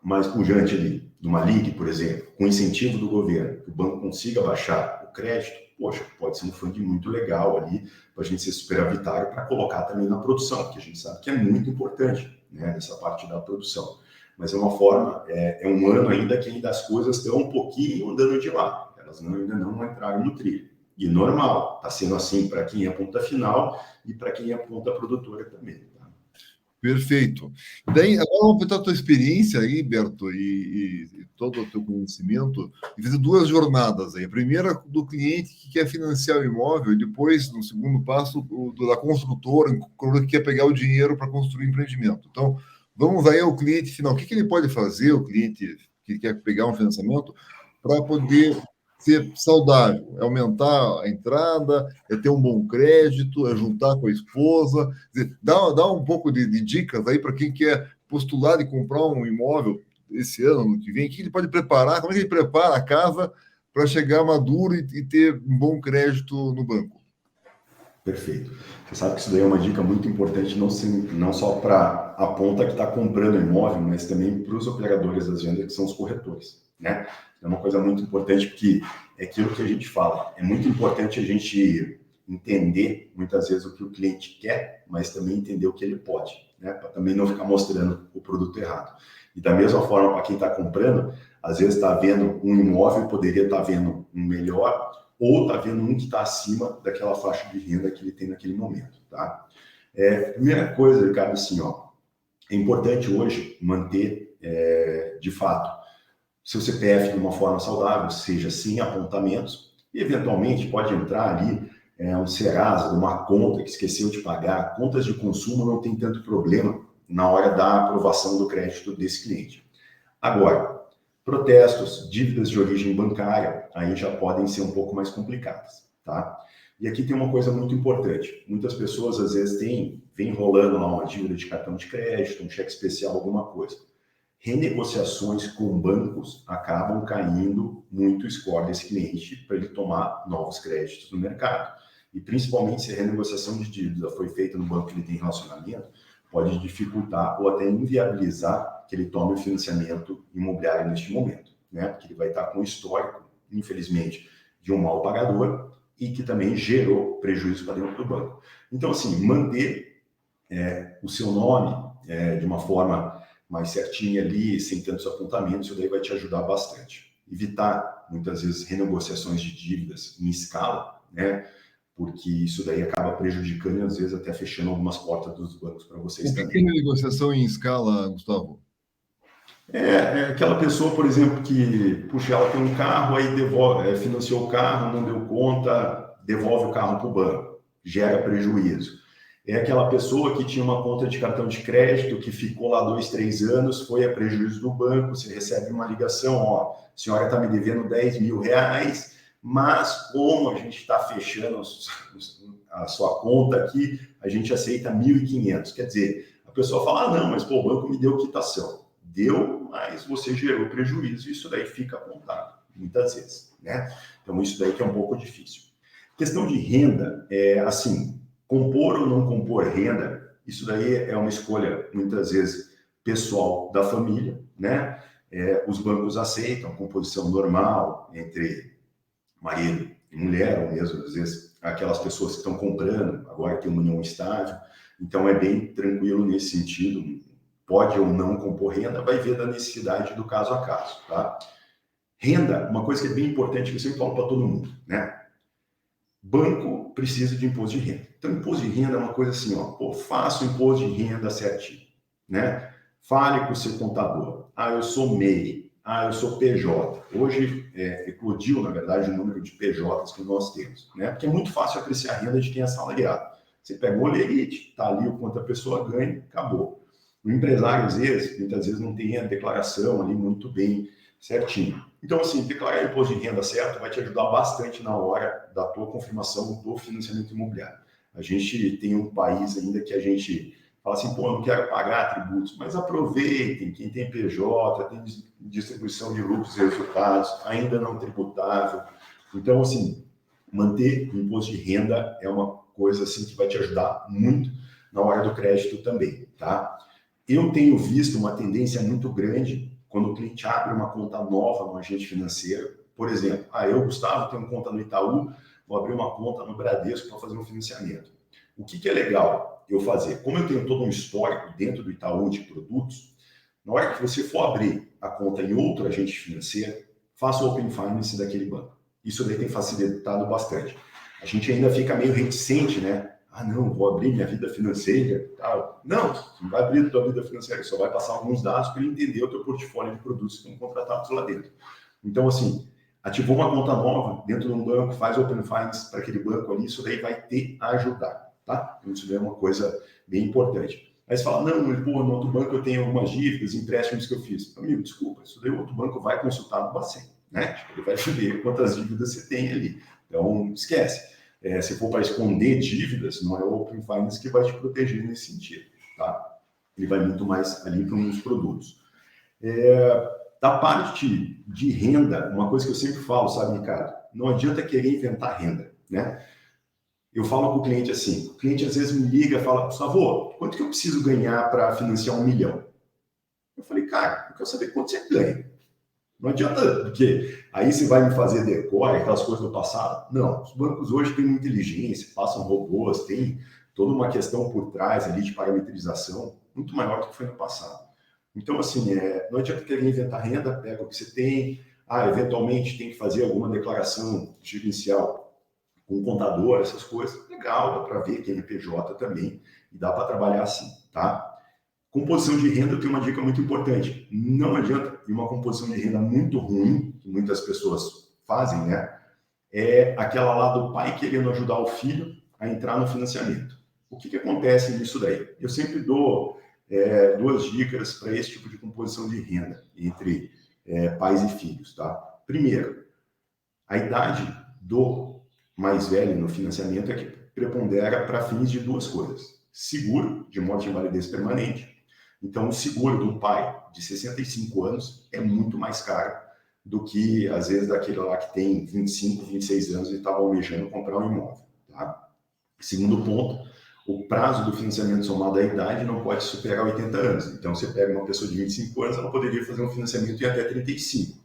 mais pujante ali, numa LIG, por exemplo, com incentivo do governo, que o banco consiga baixar o crédito, poxa, pode ser um funding muito legal ali, para a gente ser superavitário, para colocar também na produção, que a gente sabe que é muito importante, né, nessa parte da produção. Mas é uma forma, é um ano ainda que ainda as coisas estão um pouquinho andando de lá, elas ainda não entraram no trilho. E normal, está sendo assim para quem é ponta final e para quem é ponta produtora também. Tá? Perfeito. Daí, agora vamos aproveitar a tua experiência aí, Berto, e todo o teu conhecimento, e fazer duas jornadas aí. A primeira do cliente que quer financiar o imóvel, e depois, no segundo passo, da construtora que quer pegar o dinheiro para construir o empreendimento. Então, Vamos aí ao cliente final. O que ele pode fazer, o cliente que quer pegar um financiamento, para poder ser saudável? É aumentar a entrada, é ter um bom crédito, é juntar com a esposa. Quer dizer, dá um pouco de dicas aí para quem quer postular e comprar um imóvel esse ano, ano que vem. O que ele pode preparar? Como é que ele prepara a casa para chegar maduro e ter um bom crédito no banco? Perfeito. Você sabe que isso daí é uma dica muito importante, não só para a ponta que está comprando imóvel, mas também para os operadores das vendas, que são os corretores, né? É uma coisa muito importante, porque é aquilo que a gente fala. É muito importante a gente entender, muitas vezes, o que o cliente quer, mas também entender o que ele pode, né? Para também não ficar mostrando o produto errado. E da mesma forma, para quem está comprando, às vezes está vendo um imóvel, poderia estar vendo um melhor, ou está vendo um que está acima daquela faixa de renda que ele tem naquele momento, tá? Primeira coisa, Ricardo, assim, ó, é importante hoje manter, de fato, seu CPF de uma forma saudável, seja sem apontamentos, e eventualmente pode entrar ali um Serasa, uma conta que esqueceu de pagar. Contas de consumo não tem tanto problema na hora da aprovação do crédito desse cliente. Agora, protestos, dívidas de origem bancária, aí já podem ser um pouco mais complicadas, tá? E aqui tem uma coisa muito importante. Muitas pessoas, às vezes, vem rolando lá uma dívida de cartão de crédito, um cheque especial, alguma coisa. Renegociações com bancos acabam caindo muito o score desse cliente para ele tomar novos créditos no mercado. E principalmente se a renegociação de dívida foi feita no banco que ele tem relacionamento, pode dificultar ou até inviabilizar que ele tome o financiamento imobiliário neste momento, né? Porque ele vai estar com um histórico, infelizmente, de um mau pagador e que também gerou prejuízo para dentro do banco. Então, assim, manter o seu nome de uma forma mais certinha ali, sem tantos apontamentos, isso daí vai te ajudar bastante. Evitar, muitas vezes, renegociações de dívidas em escala, né? Porque isso daí acaba prejudicando e às vezes até fechando algumas portas dos bancos para vocês O que também. é negociação em escala, Gustavo? É aquela pessoa, por exemplo, que, puxa, ela tem um carro, aí devolve, financiou o carro, não deu conta, devolve o carro para o banco, gera prejuízo. É aquela pessoa que tinha uma conta de cartão de crédito, que ficou lá 2, 3 anos, foi a prejuízo do banco, você recebe uma ligação, ó, a senhora está me devendo 10 mil reais, mas como a gente está fechando a sua conta aqui, a gente aceita 1.500. Quer dizer, a pessoa fala, ah, não, mas pô, o banco me deu quitação. Deu, mas você gerou prejuízo, e isso daí fica apontado, muitas vezes, né? Então, isso daí que é um pouco difícil. Questão de renda, assim, compor ou não compor renda, isso daí é uma escolha, muitas vezes, pessoal da família, né? Os bancos aceitam composição normal entre marido e mulher, ou mesmo, às vezes, aquelas pessoas que estão comprando, agora tem uma união estável, então é bem tranquilo nesse sentido, pode ou não compor renda, vai ver da necessidade do caso a caso, tá? Renda, uma coisa que é bem importante, que eu sempre falo para todo mundo, né? Banco precisa de imposto de renda. Então, imposto de renda é uma coisa assim, ó, pô, faça o imposto de renda certinho, né? Fale com o seu contador. Ah, eu sou MEI. Ah, eu sou PJ. Hoje, eclodiu, na verdade, o número de PJs que nós temos, né? Porque é muito fácil apreciar a renda de quem é assalariado. Você pega o olerite, tá ali o quanto a pessoa ganha, acabou. O empresário, às vezes, muitas vezes não tem a declaração ali muito bem certinho. Então, assim, declarar imposto de renda certo vai te ajudar bastante na hora da tua confirmação do financiamento imobiliário. A gente tem um país ainda que a gente fala assim, pô, eu não quero pagar tributos, mas aproveitem, quem tem PJ, tem distribuição de lucros e resultados, ainda não tributável. Então, assim, manter o imposto de renda é uma coisa assim que vai te ajudar muito na hora do crédito também, tá? Eu tenho visto uma tendência muito grande quando o cliente abre uma conta nova no agente financeiro. Por exemplo, eu, Gustavo, tenho conta no Itaú, vou abrir uma conta no Bradesco para fazer um financiamento. O que é legal eu fazer? Como eu tenho todo um histórico dentro do Itaú de produtos, na hora que você for abrir a conta em outro agente financeiro, faça o Open Finance daquele banco. Isso daí tem facilitado bastante. A gente ainda fica meio reticente, né? Ah, não, vou abrir minha vida financeira. Tal. Não, você não vai abrir a tua vida financeira, só vai passar alguns dados para ele entender o teu portfólio de produtos que estão contratados lá dentro. Então, assim, ativou uma conta nova dentro de um banco, faz Open Finance para aquele banco ali, isso daí vai te ajudar, tá? Isso daí é uma coisa bem importante. Aí você fala, não, pô, no outro banco eu tenho algumas dívidas, empréstimos que eu fiz. Amigo, desculpa, isso daí o outro banco vai consultar no Bacen, né? Tipo, ele vai ver quantas dívidas você tem ali. Então, esquece. Se for para esconder dívidas, não é o Open Finance que vai te proteger nesse sentido, tá? Ele vai muito mais ali para uns produtos. Da parte de renda, uma coisa que eu sempre falo, sabe, Ricardo? Não adianta querer inventar renda, né? Eu falo com o cliente assim, o cliente às vezes me liga e fala, Gustavo, quanto que eu preciso ganhar para financiar 1 milhão? Eu falei, cara, eu quero saber quanto você ganha. Não adianta, porque aí você vai me fazer decore, aquelas coisas do passado. Não, os bancos hoje têm uma inteligência, passam robôs, tem toda uma questão por trás ali de parametrização muito maior do que foi no passado. Então, assim, não adianta querer inventar renda, pega o que você tem, eventualmente tem que fazer alguma declaração gerencial com contador, essas coisas, legal, dá para ver que é NPJ também, e dá para trabalhar assim, tá? Composição de renda, eu tenho uma dica muito importante. Não adianta, e uma composição de renda muito ruim, que muitas pessoas fazem, né? É aquela lá do pai querendo ajudar o filho a entrar no financiamento. O que acontece nisso daí? Eu sempre dou 2 dicas para esse tipo de composição de renda entre pais e filhos, tá? Primeiro, a idade do mais velho no financiamento é que prepondera para fins de 2 coisas. Seguro, de morte e invalidez permanente. Então, o seguro do pai de 65 anos é muito mais caro do que, às vezes, daquele lá que tem 25, 26 anos e estava almejando comprar um imóvel. Tá? Segundo ponto, o prazo do financiamento somado à idade não pode superar 80 anos. Então, você pega uma pessoa de 25 anos, ela poderia fazer um financiamento em até 35.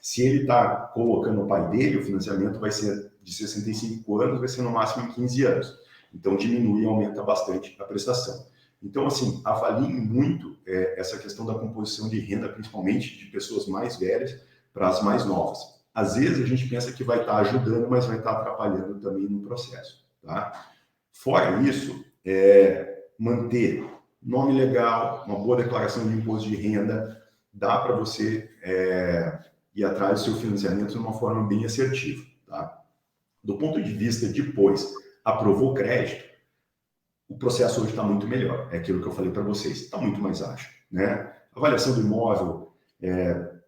Se ele está colocando o pai dele, o financiamento vai ser de 65 anos, vai ser no máximo em 15 anos. Então, diminui e aumenta bastante a prestação. Então, assim, avaliem muito essa questão da composição de renda, principalmente de pessoas mais velhas para as mais novas. Às vezes a gente pensa que vai estar ajudando, mas vai estar atrapalhando também no processo, tá? Fora isso, manter nome legal, uma boa declaração de imposto de renda, dá para você ir atrás do seu financiamento de uma forma bem assertiva, tá? Do ponto de vista depois, aprovou crédito, o processo hoje está muito melhor. É aquilo que eu falei para vocês, está muito mais ágil, né? A avaliação do imóvel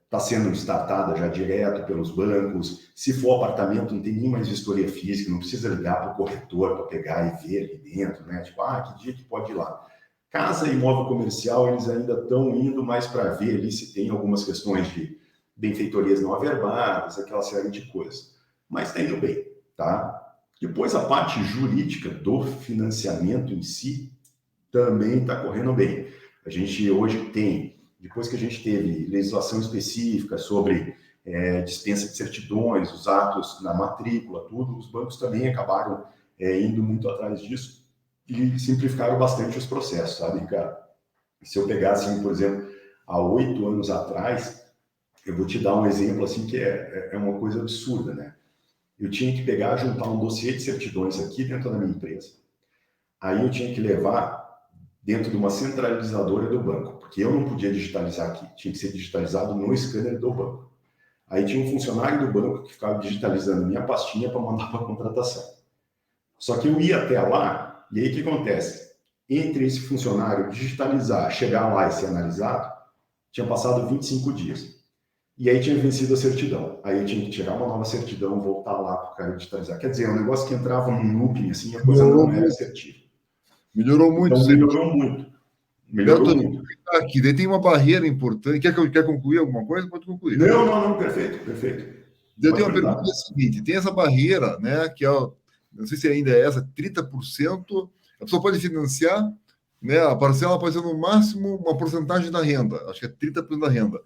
está sendo startada já direto pelos bancos. Se for apartamento, não tem nem mais vistoria física, não precisa ligar para o corretor para pegar e ver ali dentro, né? Tipo, que dia que pode ir lá? Casa e imóvel comercial, eles ainda estão indo mais para ver ali se tem algumas questões de benfeitorias não averbadas, aquela série de coisas. Mas está indo bem, tá? Depois, a parte jurídica do financiamento em si também está correndo bem. A gente hoje tem, depois que a gente teve legislação específica sobre dispensa de certidões, os atos na matrícula, tudo, os bancos também acabaram indo muito atrás disso e simplificaram bastante os processos, sabe, Ricardo? Se eu pegasse, assim, por exemplo, há 8 anos atrás, eu vou te dar um exemplo assim que é uma coisa absurda, né? Eu tinha que pegar, juntar um dossiê de certidões aqui dentro da minha empresa. Aí eu tinha que levar dentro de uma centralizadora do banco, porque eu não podia digitalizar aqui, tinha que ser digitalizado no scanner do banco. Aí tinha um funcionário do banco que ficava digitalizando minha pastinha para mandar para a contratação. Só que eu ia até lá, e aí o que acontece? Entre esse funcionário digitalizar, chegar lá e ser analisado, tinha passado 25 dias. E aí tinha vencido a certidão. Aí eu tinha que tirar uma nova certidão, voltar lá para o cara digitalizar. Quer dizer, é um negócio que entrava num looping, assim, a coisa não era assertiva. Melhorou muito. Então, melhorou muito. Melhorou muito. Aqui, daí tem uma barreira importante. Quer concluir alguma coisa? Pode concluir. Não, perfeito. Eu tenho uma pergunta seguinte: tem essa barreira, né? Que não sei se ainda é essa, 30%. A pessoa pode financiar, né? A parcela pode ser no máximo uma porcentagem da renda, acho que é 30% da renda.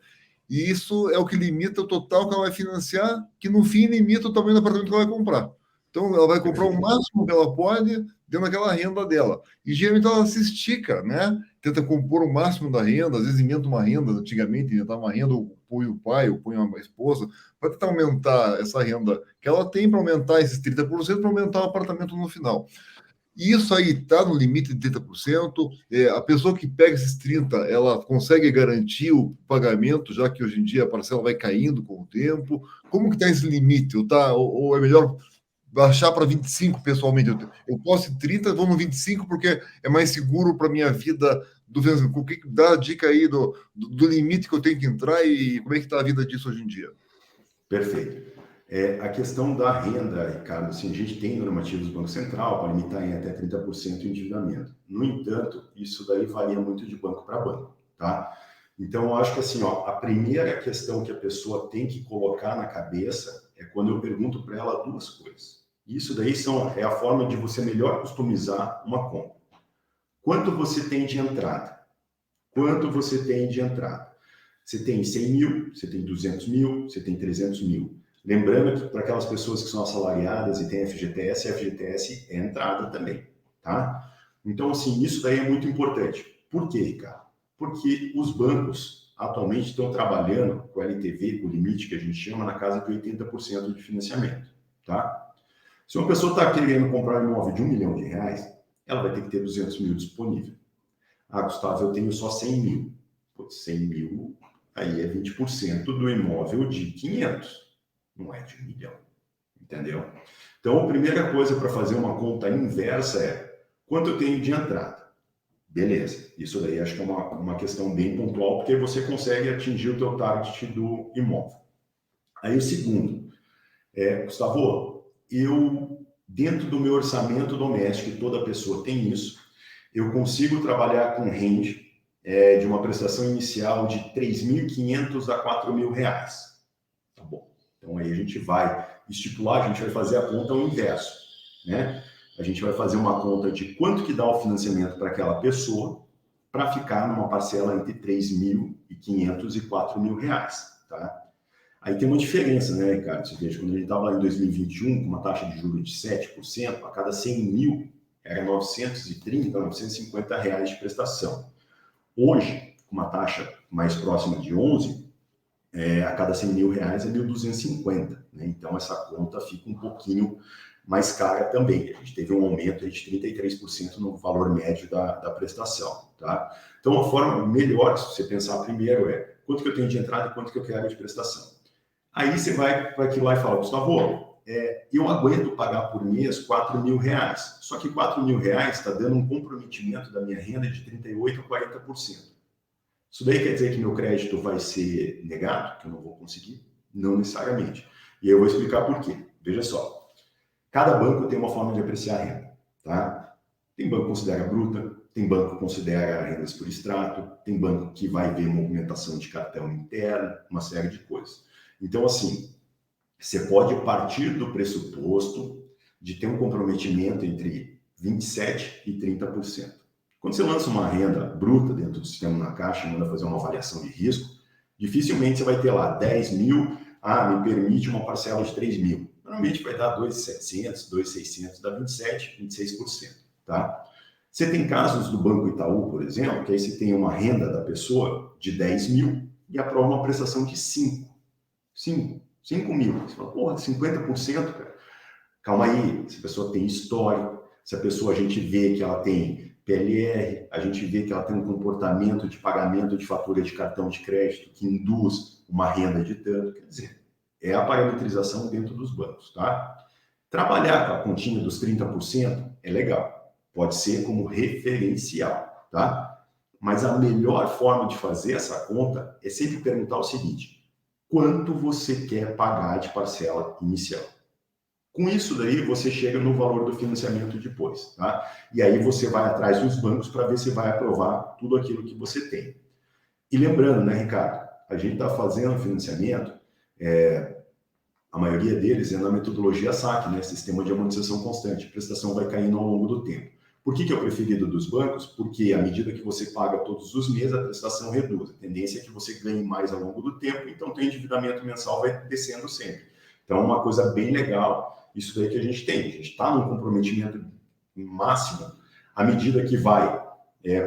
E isso é o que limita o total que ela vai financiar, que no fim limita o tamanho do apartamento que ela vai comprar. Então, ela vai comprar o máximo que ela pode dentro daquela renda dela. E geralmente ela se estica, né? Tenta compor o máximo da renda, às vezes inventa uma renda, antigamente inventava uma renda, ou põe o pai, ou põe uma esposa, para tentar aumentar essa renda que ela tem, para aumentar esses 30%, para aumentar o apartamento no final. E isso aí está no limite de 30%. A pessoa que pega esses 30%, ela consegue garantir o pagamento, já que hoje em dia a parcela vai caindo com o tempo. Como que está esse limite? Ou é melhor baixar para 25 pessoalmente. Eu posso ir 30, vamos 25 porque é mais seguro para minha vida do vencedor. O que dá a dica aí do limite que eu tenho que entrar e como é que está a vida disso hoje em dia? Perfeito. A questão da renda, Ricardo, assim, a gente tem normativas do Banco Central para limitar em até 30% o endividamento. No entanto, isso daí varia muito de banco para banco, tá? Então, eu acho que assim, ó, a primeira questão que a pessoa tem que colocar na cabeça é quando eu pergunto para ela duas coisas. Isso daí é a forma de você melhor customizar uma conta. Quanto você tem de entrada? Quanto você tem de entrada? Você tem 100 mil, você tem 200 mil, você tem 300 mil. Lembrando que para aquelas pessoas que são assalariadas e têm FGTS, a FGTS é entrada também, tá? Então, assim, isso daí é muito importante. Por quê, Ricardo? Porque os bancos atualmente estão trabalhando com a LTV, com o limite que a gente chama, na casa de 80% de financiamento, tá? Se uma pessoa está querendo comprar um imóvel de R$1 milhão, ela vai ter que ter 200 mil disponível. Ah, Gustavo, eu tenho só 100 mil. Pô, 100 mil, aí é 20% do imóvel de 500, não é de 1 milhão, entendeu? Então, a primeira coisa para fazer uma conta inversa é quanto eu tenho de entrada. Beleza, isso daí acho que é uma questão bem pontual, porque você consegue atingir o teu target do imóvel. Aí o segundo, Gustavo, dentro do meu orçamento doméstico, e toda pessoa tem isso, eu consigo trabalhar com range de uma prestação inicial de R$3.500 a R$4.000. Tá bom. Então aí a gente vai estipular, a gente vai fazer a conta ao inverso, né? A gente vai fazer uma conta de quanto que dá o financiamento para aquela pessoa para ficar numa parcela entre R$3.500 e R$4.000, tá? Aí tem uma diferença, né, Ricardo? Você veja, quando a gente estava lá em 2021, com uma taxa de juros de 7%, a cada 100 mil era R$930, R$950 de prestação. Hoje, com uma taxa mais próxima de 11%, a cada 100 mil reais é 1.250, né? Então, essa conta fica um pouquinho mais cara também. A gente teve um aumento de 33% no valor médio da prestação, tá? Então, a forma melhor, se você pensar primeiro, é quanto que eu tenho de entrada e quanto que eu quero de prestação. Aí você vai para aquilo lá e fala, Gustavo, eu aguento pagar por mês R$4.000, só que R$4.000 está dando um comprometimento da minha renda de 38% a 40%. Isso daí quer dizer que meu crédito vai ser negado, que eu não vou conseguir? Não necessariamente. E eu vou explicar por quê. Veja só, cada banco tem uma forma de apreciar a renda, tá? Tem banco que considera bruta, tem banco que considera rendas por extrato, tem banco que vai ver movimentação de cartão interno, uma série de coisas. Então, assim, você pode partir do pressuposto de ter um comprometimento entre 27% e 30%. Quando você lança uma renda bruta dentro do sistema na Caixa e manda fazer uma avaliação de risco, dificilmente você vai ter lá 10 mil, me permite uma parcela de 3 mil. Normalmente vai dar 2.700, 2.600, dá 27%, 26%, tá? Você tem casos do Banco Itaú, por exemplo, que aí você tem uma renda da pessoa de 10 mil e aprova uma prestação de 5 mil. Você fala, porra, 50%, cara. Calma aí, se a pessoa tem histórico, se a pessoa a gente vê que ela tem PLR, a gente vê que ela tem um comportamento de pagamento de fatura de cartão de crédito que induz uma renda de tanto, quer dizer, é a parametrização dentro dos bancos, tá? Trabalhar com a continha dos 30% é legal, pode ser como referencial, tá? Mas a melhor forma de fazer essa conta é sempre perguntar o seguinte, quanto você quer pagar de parcela inicial? Com isso daí, você chega no valor do financiamento depois, tá? E aí você vai atrás dos bancos para ver se vai aprovar tudo aquilo que você tem. E lembrando, né, Ricardo, a gente está fazendo financiamento, a maioria deles é na metodologia SAC, né, Sistema de Amortização Constante. A prestação vai caindo ao longo do tempo. Por que é o preferido dos bancos? Porque à medida que você paga todos os meses, a prestação reduz. A tendência é que você ganhe mais ao longo do tempo, então o endividamento mensal vai descendo sempre. Então, é uma coisa bem legal, isso daí que a gente tem. A gente está num comprometimento máximo, à medida que vai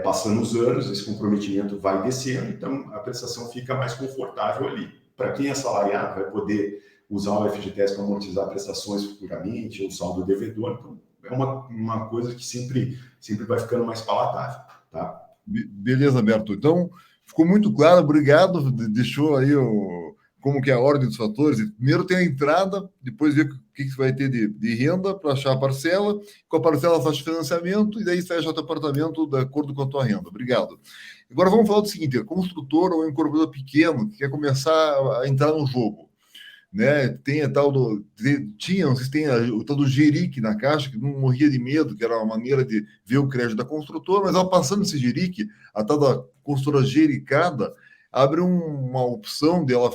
passando os anos, esse comprometimento vai descendo, então a prestação fica mais confortável ali. Para quem é assalariado, vai poder usar o FGTS para amortizar prestações futuramente, ou saldo devedor, então é uma coisa que sempre vai ficando mais palatável, tá? Beleza, Berto. Então, ficou muito claro, obrigado. Deixou aí como que é a ordem dos fatores. Primeiro tem a entrada, depois ver o que você vai ter de renda para achar a parcela, com a parcela faz financiamento, e daí fecha o teu apartamento de acordo com a tua renda. Obrigado. Agora vamos falar do seguinte, construtor ou incorporador pequeno que quer começar a entrar no jogo, né? Tem a tal do... Tinha, não sei se tem o tal do Geric na Caixa, que não morria de medo, que era uma maneira de ver o crédito da construtora, mas ao passando esse Geric, a tal da construtora gericada, abre uma opção dela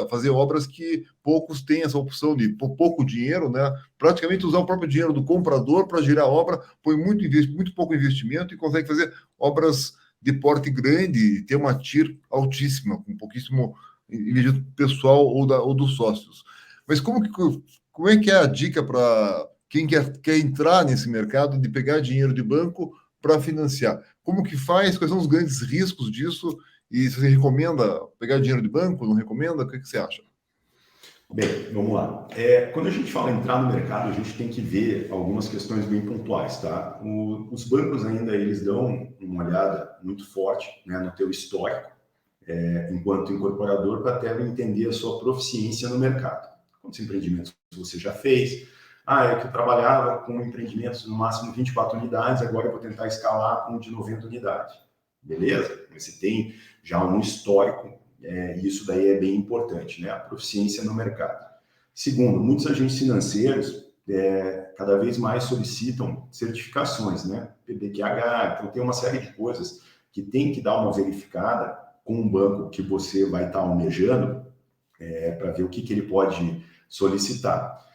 fazer obras que poucos têm essa opção de por pouco dinheiro, né? Praticamente usar o próprio dinheiro do comprador para girar a obra, põe muito pouco investimento e consegue fazer obras de porte grande e ter uma TIR altíssima, com pouquíssimo investimento pessoal ou dos sócios. Mas como é que é a dica para quem quer entrar nesse mercado de pegar dinheiro de banco para financiar? Como que faz? Quais são os grandes riscos disso? E você recomenda pegar dinheiro de banco? Não recomenda? O que você acha? Bem, vamos lá. Quando a gente fala em entrar no mercado, a gente tem que ver algumas questões bem pontuais, tá? Os bancos ainda, eles dão uma olhada muito forte, né, no teu histórico, enquanto incorporador, para até entender a sua proficiência no mercado. Quantos empreendimentos você já fez? É que eu trabalhava com empreendimentos no máximo 24 unidades, agora eu vou tentar escalar com um de 90 unidades. Beleza? Você tem já um histórico, isso daí é bem importante, né? A proficiência no mercado. Segundo, muitos agentes financeiros cada vez mais solicitam certificações, né? PBQH, então tem uma série de coisas que tem que dar uma verificada com um banco que você vai estar almejando para ver o que ele pode solicitar.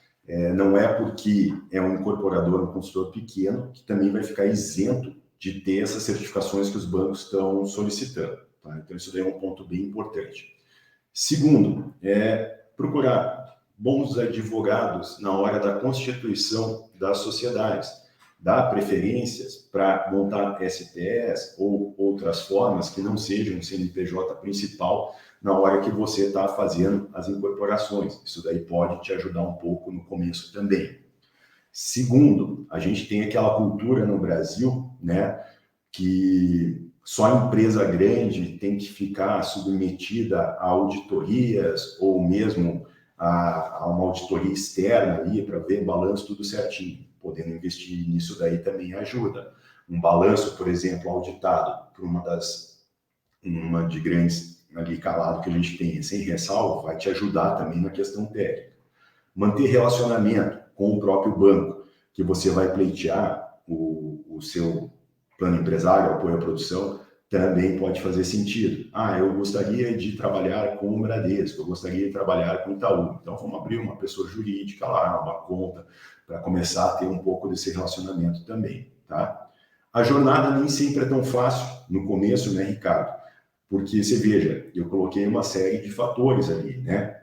Não é porque é um incorporador, um consultor pequeno, que também vai ficar isento de ter essas certificações que os bancos estão solicitando. Tá? Então, isso daí é um ponto bem importante. Segundo, procurar bons advogados na hora da constituição das sociedades, dar preferências para montar SPS ou outras formas que não sejam o CNPJ principal na hora que você está fazendo as incorporações. Isso daí pode te ajudar um pouco no começo também. Segundo, a gente tem aquela cultura no Brasil, né, que só empresa grande tem que ficar submetida a auditorias ou mesmo a uma auditoria externa ali para ver balanço tudo certinho. Podendo investir nisso daí também ajuda. Um balanço, por exemplo, auditado por uma de grandes ali calado que a gente tem, sem ressalva, vai te ajudar também na questão técnica. Manter relacionamento com o próprio banco, que você vai pleitear o seu plano empresário, apoio à produção, também pode fazer sentido. Eu gostaria de trabalhar com o Bradesco, eu gostaria de trabalhar com o Itaú. Então, vamos abrir uma pessoa jurídica lá, uma conta, para começar a ter um pouco desse relacionamento também, tá? A jornada nem sempre é tão fácil no começo, né, Ricardo? Porque, você veja, eu coloquei uma série de fatores ali, né?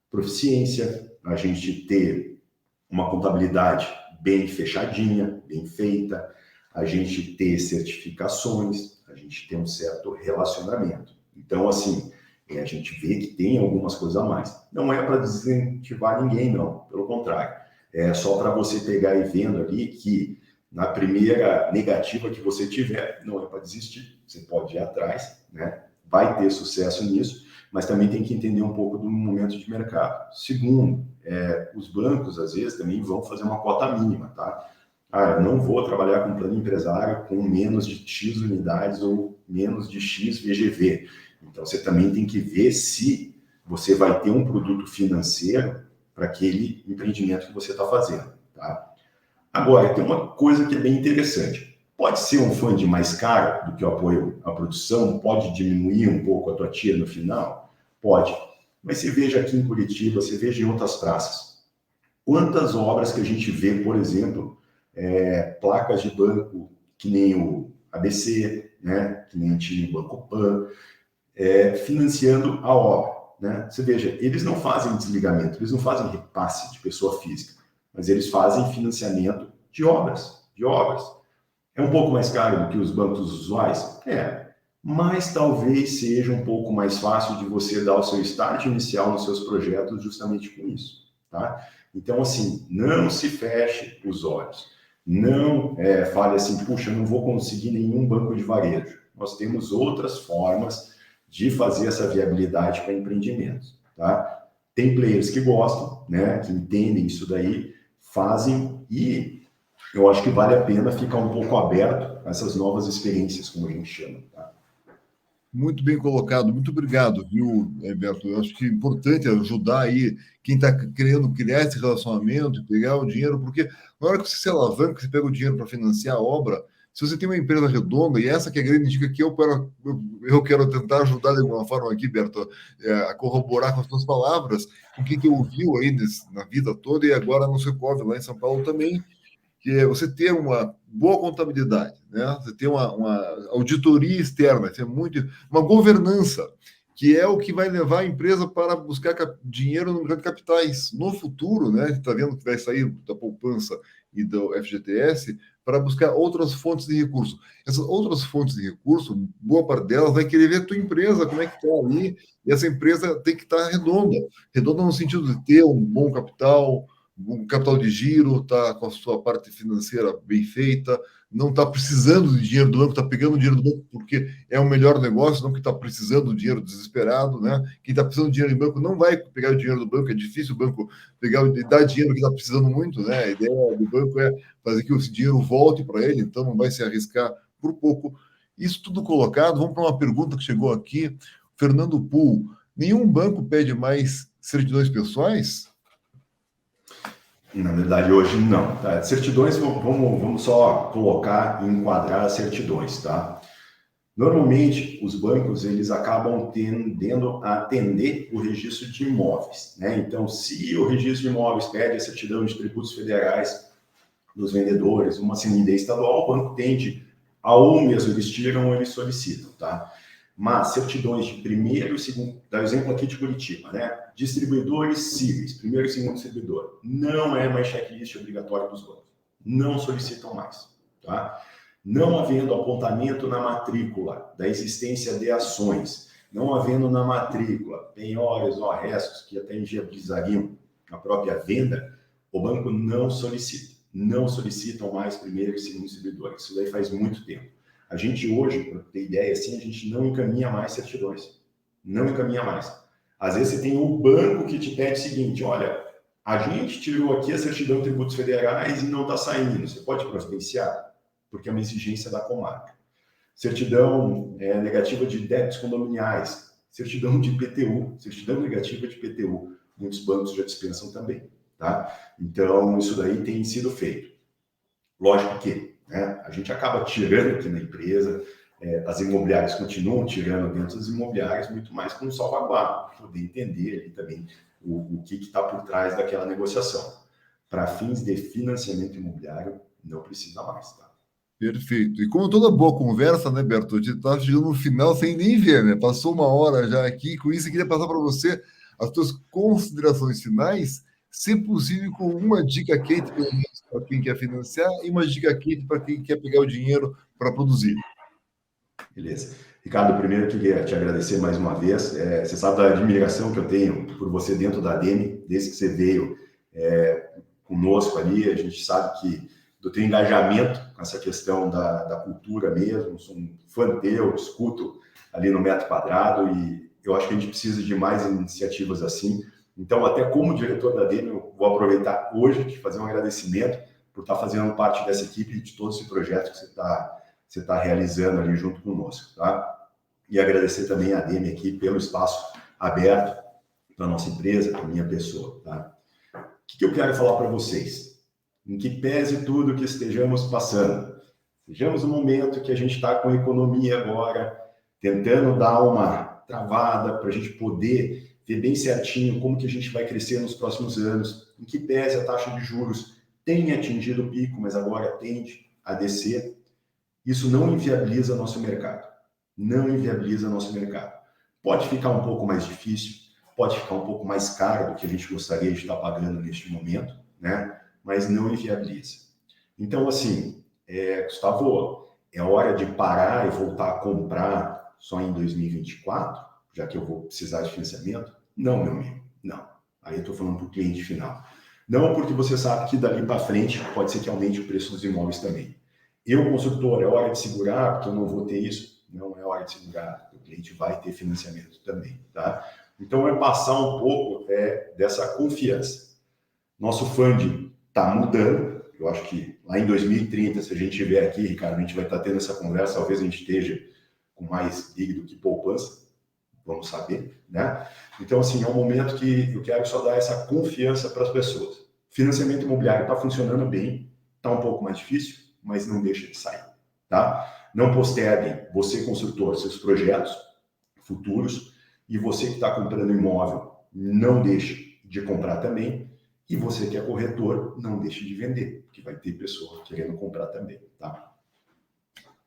Proficiência, a gente ter uma contabilidade bem fechadinha, bem feita, a gente ter certificações, a gente ter um certo relacionamento. Então, assim, a gente vê que tem algumas coisas a mais. Não é para desincentivar ninguém, não. Pelo contrário. É só para você pegar e vendo ali que na primeira negativa que você tiver, não é para desistir. Você pode ir atrás, né? Vai ter sucesso nisso, mas também tem que entender um pouco do momento de mercado. Segundo, os bancos, às vezes, também vão fazer uma cota mínima, tá? Eu não vou trabalhar com plano empresário com menos de X unidades ou menos de X VGV. Então, você também tem que ver se você vai ter um produto financeiro para aquele empreendimento que você está fazendo, tá? Agora, tem uma coisa que é bem interessante. Pode ser um fund mais caro do que o apoio à produção? Pode diminuir um pouco a tua TIR no final? Pode. Mas você veja aqui em Curitiba, você veja em outras praças. Quantas obras que a gente vê, por exemplo, placas de banco que nem o ABC, né, que nem tinha o Banco Pan, financiando a obra. Né? Você veja, eles não fazem desligamento, eles não fazem repasse de pessoa física, mas eles fazem financiamento de obras. É um pouco mais caro do que os bancos usuais? Mas talvez seja um pouco mais fácil de você dar o seu start inicial nos seus projetos justamente com isso, tá? Então, assim, não se feche os olhos. Não fale assim, puxa, não vou conseguir nenhum banco de varejo. Nós temos outras formas de fazer essa viabilidade para empreendimentos. tá? Tem players que gostam, né, que entendem isso daí, fazem, e eu acho que vale a pena ficar um pouco aberto a essas novas experiências, como a gente chama, tá? Muito bem colocado, muito obrigado, viu, Alberto? Eu acho que é importante ajudar aí quem está querendo criar esse relacionamento e pegar o dinheiro, porque na hora que você se alavanca, você pega o dinheiro para financiar a obra, se você tem uma empresa redonda, e essa que é a grande dica que eu quero tentar ajudar de alguma forma aqui, Berto, a corroborar com as suas palavras, com quem que ouviu aí na vida toda e agora no Secov, lá em São Paulo também, que é você ter uma boa contabilidade, né? Você ter uma auditoria externa, ter uma governança, que é o que vai levar a empresa para buscar dinheiro no mercado de capitais. No futuro, né? Está vendo que vai sair da poupança e do FGTS para buscar outras fontes de recurso. Essas outras fontes de recurso, boa parte delas vai querer ver a tua empresa, como é que está ali, e essa empresa tem que estar redonda. Redonda no sentido de ter um bom capital, um capital de giro, está com a sua parte financeira bem feita, não está precisando de dinheiro do banco, está pegando dinheiro do banco porque é o melhor negócio, não que está precisando do dinheiro desesperado, né? Quem está precisando de dinheiro do banco não vai pegar o dinheiro do banco, é difícil o banco pegar e dar dinheiro que está precisando muito, né? A ideia do banco é fazer que esse dinheiro volte para ele, então não vai se arriscar por pouco. Isso tudo colocado, vamos para uma pergunta que chegou aqui, Fernando Pool, nenhum banco pede mais certidões pessoais? Na verdade, hoje não. Tá? Certidões, vamos só colocar e enquadrar as certidões, tá? Normalmente, os bancos, eles acabam tendendo a atender o registro de imóveis, né? Então, se o registro de imóveis pede a certidão de tributos federais dos vendedores, uma CND estadual, o banco tende a ou mesmo eles tiram ou eles solicitam, tá? Mas certidões de primeiro e segundo, dá o exemplo aqui de Curitiba, né? Distribuidores cíveis, primeiro e segundo distribuidor, não é mais checklist obrigatório dos bancos, não solicitam mais, tá? Não havendo apontamento na matrícula da existência de ações, não havendo na matrícula penhores ou restos que até inviabilizariam a própria venda, o banco não solicita. Não solicitam mais primeiro e segundo distribuidores. Isso daí faz muito tempo. A gente hoje, para ter ideia, assim, a gente não encaminha mais certidões. Não encaminha mais. Às vezes você tem um banco que te pede o seguinte, olha, a gente tirou aqui a certidão de tributos federais e não está saindo. Você pode providenciar? Porque é uma exigência da comarca. Certidão negativa de débitos condominiais, certidão de IPTU, certidão negativa de IPTU. Muitos bancos já dispensam também, tá? Então, isso daí tem sido feito. Lógico que, né, a gente acaba tirando aqui na empresa, as imobiliárias continuam tirando dentro das imobiliárias, muito mais com salvaguarda, para poder entender ali também o que está por trás daquela negociação. Para fins de financiamento imobiliário, não precisa mais, tá? Perfeito. E como toda boa conversa, né, Berto? A gente está chegando no final sem nem ver, né? Passou uma hora já aqui. Com isso, eu queria passar para você as suas considerações finais, se possível, com uma dica quente, pelo menos, para quem quer financiar, e uma dica quente para quem quer pegar o dinheiro para produzir. Beleza. Ricardo, primeiro eu queria te agradecer mais uma vez. Você sabe da admiração que eu tenho por você dentro da ADEME, desde que você veio conosco ali. A gente sabe que do teu engajamento com essa questão da cultura mesmo. Sou um fã teu, escuto ali no metro quadrado e eu acho que a gente precisa de mais iniciativas assim. Então, até como diretor da ADEME, eu vou aproveitar hoje de fazer um agradecimento por estar fazendo parte dessa equipe de todo esse projeto que você está realizando ali junto conosco, tá? E agradecer também a ADEME aqui pelo espaço aberto para a nossa empresa, para a minha pessoa, tá? O que eu quero falar para vocês? Em que pese tudo que estejamos passando, sejamos no momento que a gente está com a economia agora, tentando dar uma travada para a gente poder ver bem certinho como que a gente vai crescer nos próximos anos, em que pese a taxa de juros tenha atingido o pico, mas agora tende a descer, isso não inviabiliza nosso mercado. Não inviabiliza nosso mercado. Pode ficar um pouco mais difícil, pode ficar um pouco mais caro do que a gente gostaria de estar pagando neste momento, né? Mas não inviabiliza. Então, assim, Gustavo, é hora de parar e voltar a comprar só em 2024, já que eu vou precisar de financiamento? Não, meu amigo, não. Aí eu estou falando para o cliente final. Não, porque você sabe que dali para frente pode ser que aumente o preço dos imóveis também. Eu, consultor, é hora de segurar, porque eu não vou ter isso? Não é hora de segurar, o cliente vai ter financiamento também, tá? Então, é passar um pouco dessa confiança. Nosso funding está mudando. Eu acho que lá em 2030, se a gente estiver aqui, Ricardo, a gente vai estar tendo essa conversa, talvez a gente esteja com mais DIG do que poupança, vamos saber, né? Então, assim, é um momento que eu quero só dar essa confiança para as pessoas. Financiamento imobiliário está funcionando bem, está um pouco mais difícil, mas não deixa de sair, tá? Não posterguem, você construtor, seus projetos futuros, e você que está comprando imóvel, não deixe de comprar também, e você que é corretor, não deixe de vender, porque vai ter pessoa querendo comprar também, tá?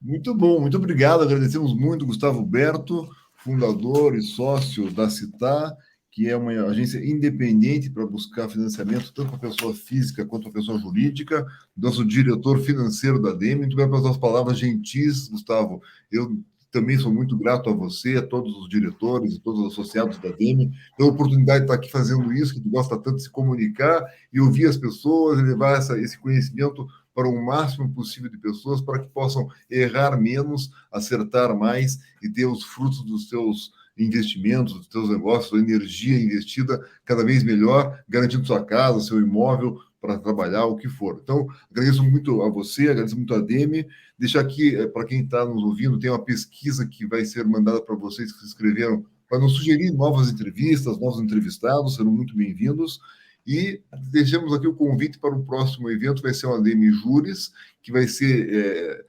Muito bom, muito obrigado. Agradecemos muito Gustavo Berto, fundador e sócio da Citar, que é uma agência independente para buscar financiamento tanto para pessoa física quanto para pessoa jurídica. Nosso diretor financeiro da DEME. Muito bem pelas palavras gentis, Gustavo. Eu também sou muito grato a você, a todos os diretores e todos os associados da DEME, pela oportunidade de estar aqui fazendo isso, que tu gosta tanto de se comunicar e ouvir as pessoas e levar esse conhecimento para o máximo possível de pessoas, para que possam errar menos, acertar mais e ter os frutos dos seus investimentos, dos seus negócios, a energia investida cada vez melhor, garantindo sua casa, seu imóvel para trabalhar, o que for. Então, agradeço muito a você, agradeço muito a Demi. Deixar aqui, para quem está nos ouvindo, tem uma pesquisa que vai ser mandada para vocês que se inscreveram, para nos sugerir novas entrevistas, novos entrevistados, serão muito bem-vindos. E deixamos aqui o convite para o próximo evento, vai ser uma ADM Júris, que vai ser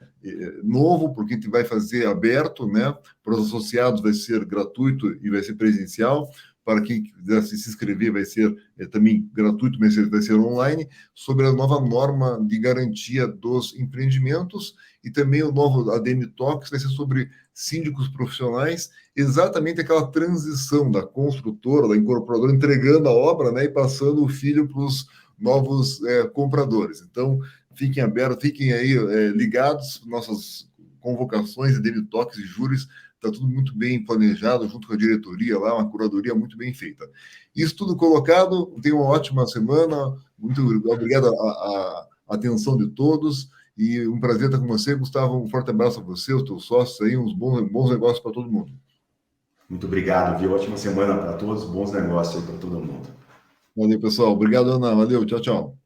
novo, porque a gente vai fazer aberto, né? Para os associados vai ser gratuito e vai ser presencial. Para quem quiser se inscrever, vai ser também gratuito, mas vai ser online, sobre a nova norma de garantia dos empreendimentos e também o novo ADM Talks vai ser sobre síndicos profissionais, exatamente aquela transição da construtora, da incorporadora, entregando a obra, né, e passando o filho para os novos compradores. Então, fiquem abertos, fiquem aí ligados, nossas convocações, ADM Talks e júris, está tudo muito bem planejado, junto com a diretoria lá, uma curadoria muito bem feita. Isso tudo colocado, tenha uma ótima semana, muito obrigado a atenção de todos, e um prazer estar com você, Gustavo, um forte abraço a você, os teus sócios aí, uns bons negócios para todo mundo. Muito obrigado, viu? Ótima semana para todos, bons negócios aí para todo mundo. Valeu, pessoal. Obrigado, Ana. Valeu, tchau, tchau.